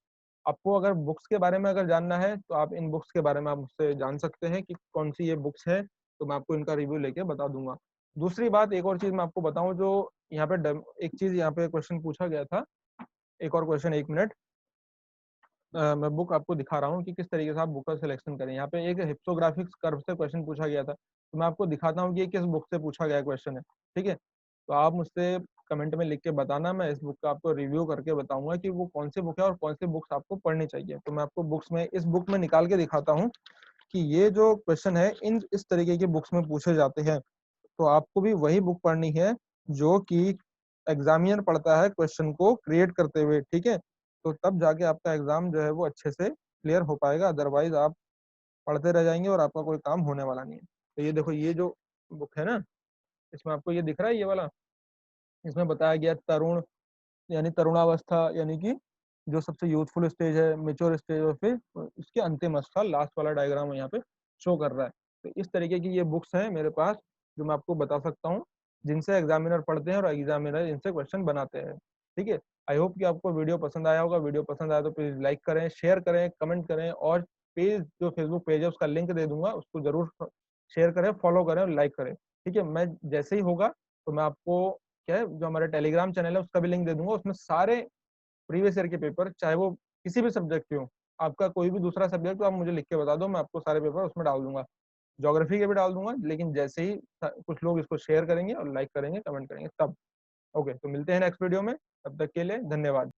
आपको अगर बुक्स के बारे में अगर जानना है तो आप इन बुक्स के बारे में आप मुझसे जान सकते हैं कि कौन सी ये बुक्स है। तो मैं आपको इनका रिव्यू लेके बता दूंगा। दूसरी बात, एक और चीज मैं आपको बताऊं, जो यहाँ पे एक चीज यहाँ पे क्वेश्चन पूछा गया था, एक और क्वेश्चन, 1 मिनट, मैं बुक आपको दिखा रहा हूँ कि किस तरीके से आप बुक का सिलेक्शन करें। यहाँ पे एक हिप्सोग्राफिक्स कर्व से क्वेश्चन पूछा गया था, तो मैं आपको दिखाता हूँ कि ये किस बुक से पूछा गया क्वेश्चन है। ठीक है, तो आप मुझसे कमेंट में लिख के बताना, मैं इस बुक का आपको रिव्यू करके बताऊंगा कि वो कौन सी बुक है और कौन सी बुक्स आपको पढ़नी चाहिए। तो मैं आपको बुक्स में, इस बुक में निकाल के दिखाता हूँ कि ये जो क्वेश्चन है इन इस तरीके के बुक्स में पूछे जाते हैं। तो आपको भी वही बुक पढ़नी है जो कि एग्जामिनर पढ़ता है क्वेश्चन को क्रिएट करते हुए। ठीक है, तो तब जाके आपका एग्जाम जो है वो अच्छे से क्लियर हो पाएगा, अदरवाइज आप पढ़ते रह जाएंगे और आपका कोई काम होने वाला नहीं है। तो ये देखो, ये जो बुक है ना, इसमें आपको ये दिख रहा है, ये वाला, इसमें बताया गया तरुण यानी तरुणावस्था, यानी कि जो सबसे यूथफुल स्टेज है, मेच्योर स्टेज, और फिर इसके अंतिम अवस्था, लास्ट वाला डायग्राम यहाँ पे शो कर रहा है। तो इस तरीके की ये बुक्स हैं मेरे पास जो मैं आपको बता सकता हूँ, जिनसे एग्जामिनर पढ़ते हैं और एग्जामिनर इनसे क्वेश्चन बनाते हैं। ठीक है, आई होप कि आपको वीडियो पसंद आया होगा। वीडियो पसंद आया तो प्लीज लाइक करें, शेयर करें, कमेंट करें, और पेज, जो फेसबुक पेज है उसका लिंक दे दूंगा, उसको जरूर शेयर करें, फॉलो करें और लाइक करें। ठीक है, मैं जैसे ही होगा तो मैं आपको, क्या है, जो हमारे टेलीग्राम चैनल है उसका भी लिंक दे दूंगा। उसमें सारे प्रीवियस ईयर के पेपर, चाहे वो किसी भी सब्जेक्ट के हो, आपका कोई भी दूसरा सब्जेक्ट, तो आप मुझे लिख के बता दो, मैं आपको सारे पेपर उसमें डाल दूंगा। ज्योग्राफी के भी डाल दूंगा, लेकिन जैसे ही कुछ लोग इसको शेयर करेंगे और लाइक करेंगे, कमेंट करेंगे तब। ओके, तो मिलते हैं नेक्स्ट वीडियो में, तब तक के लिए धन्यवाद।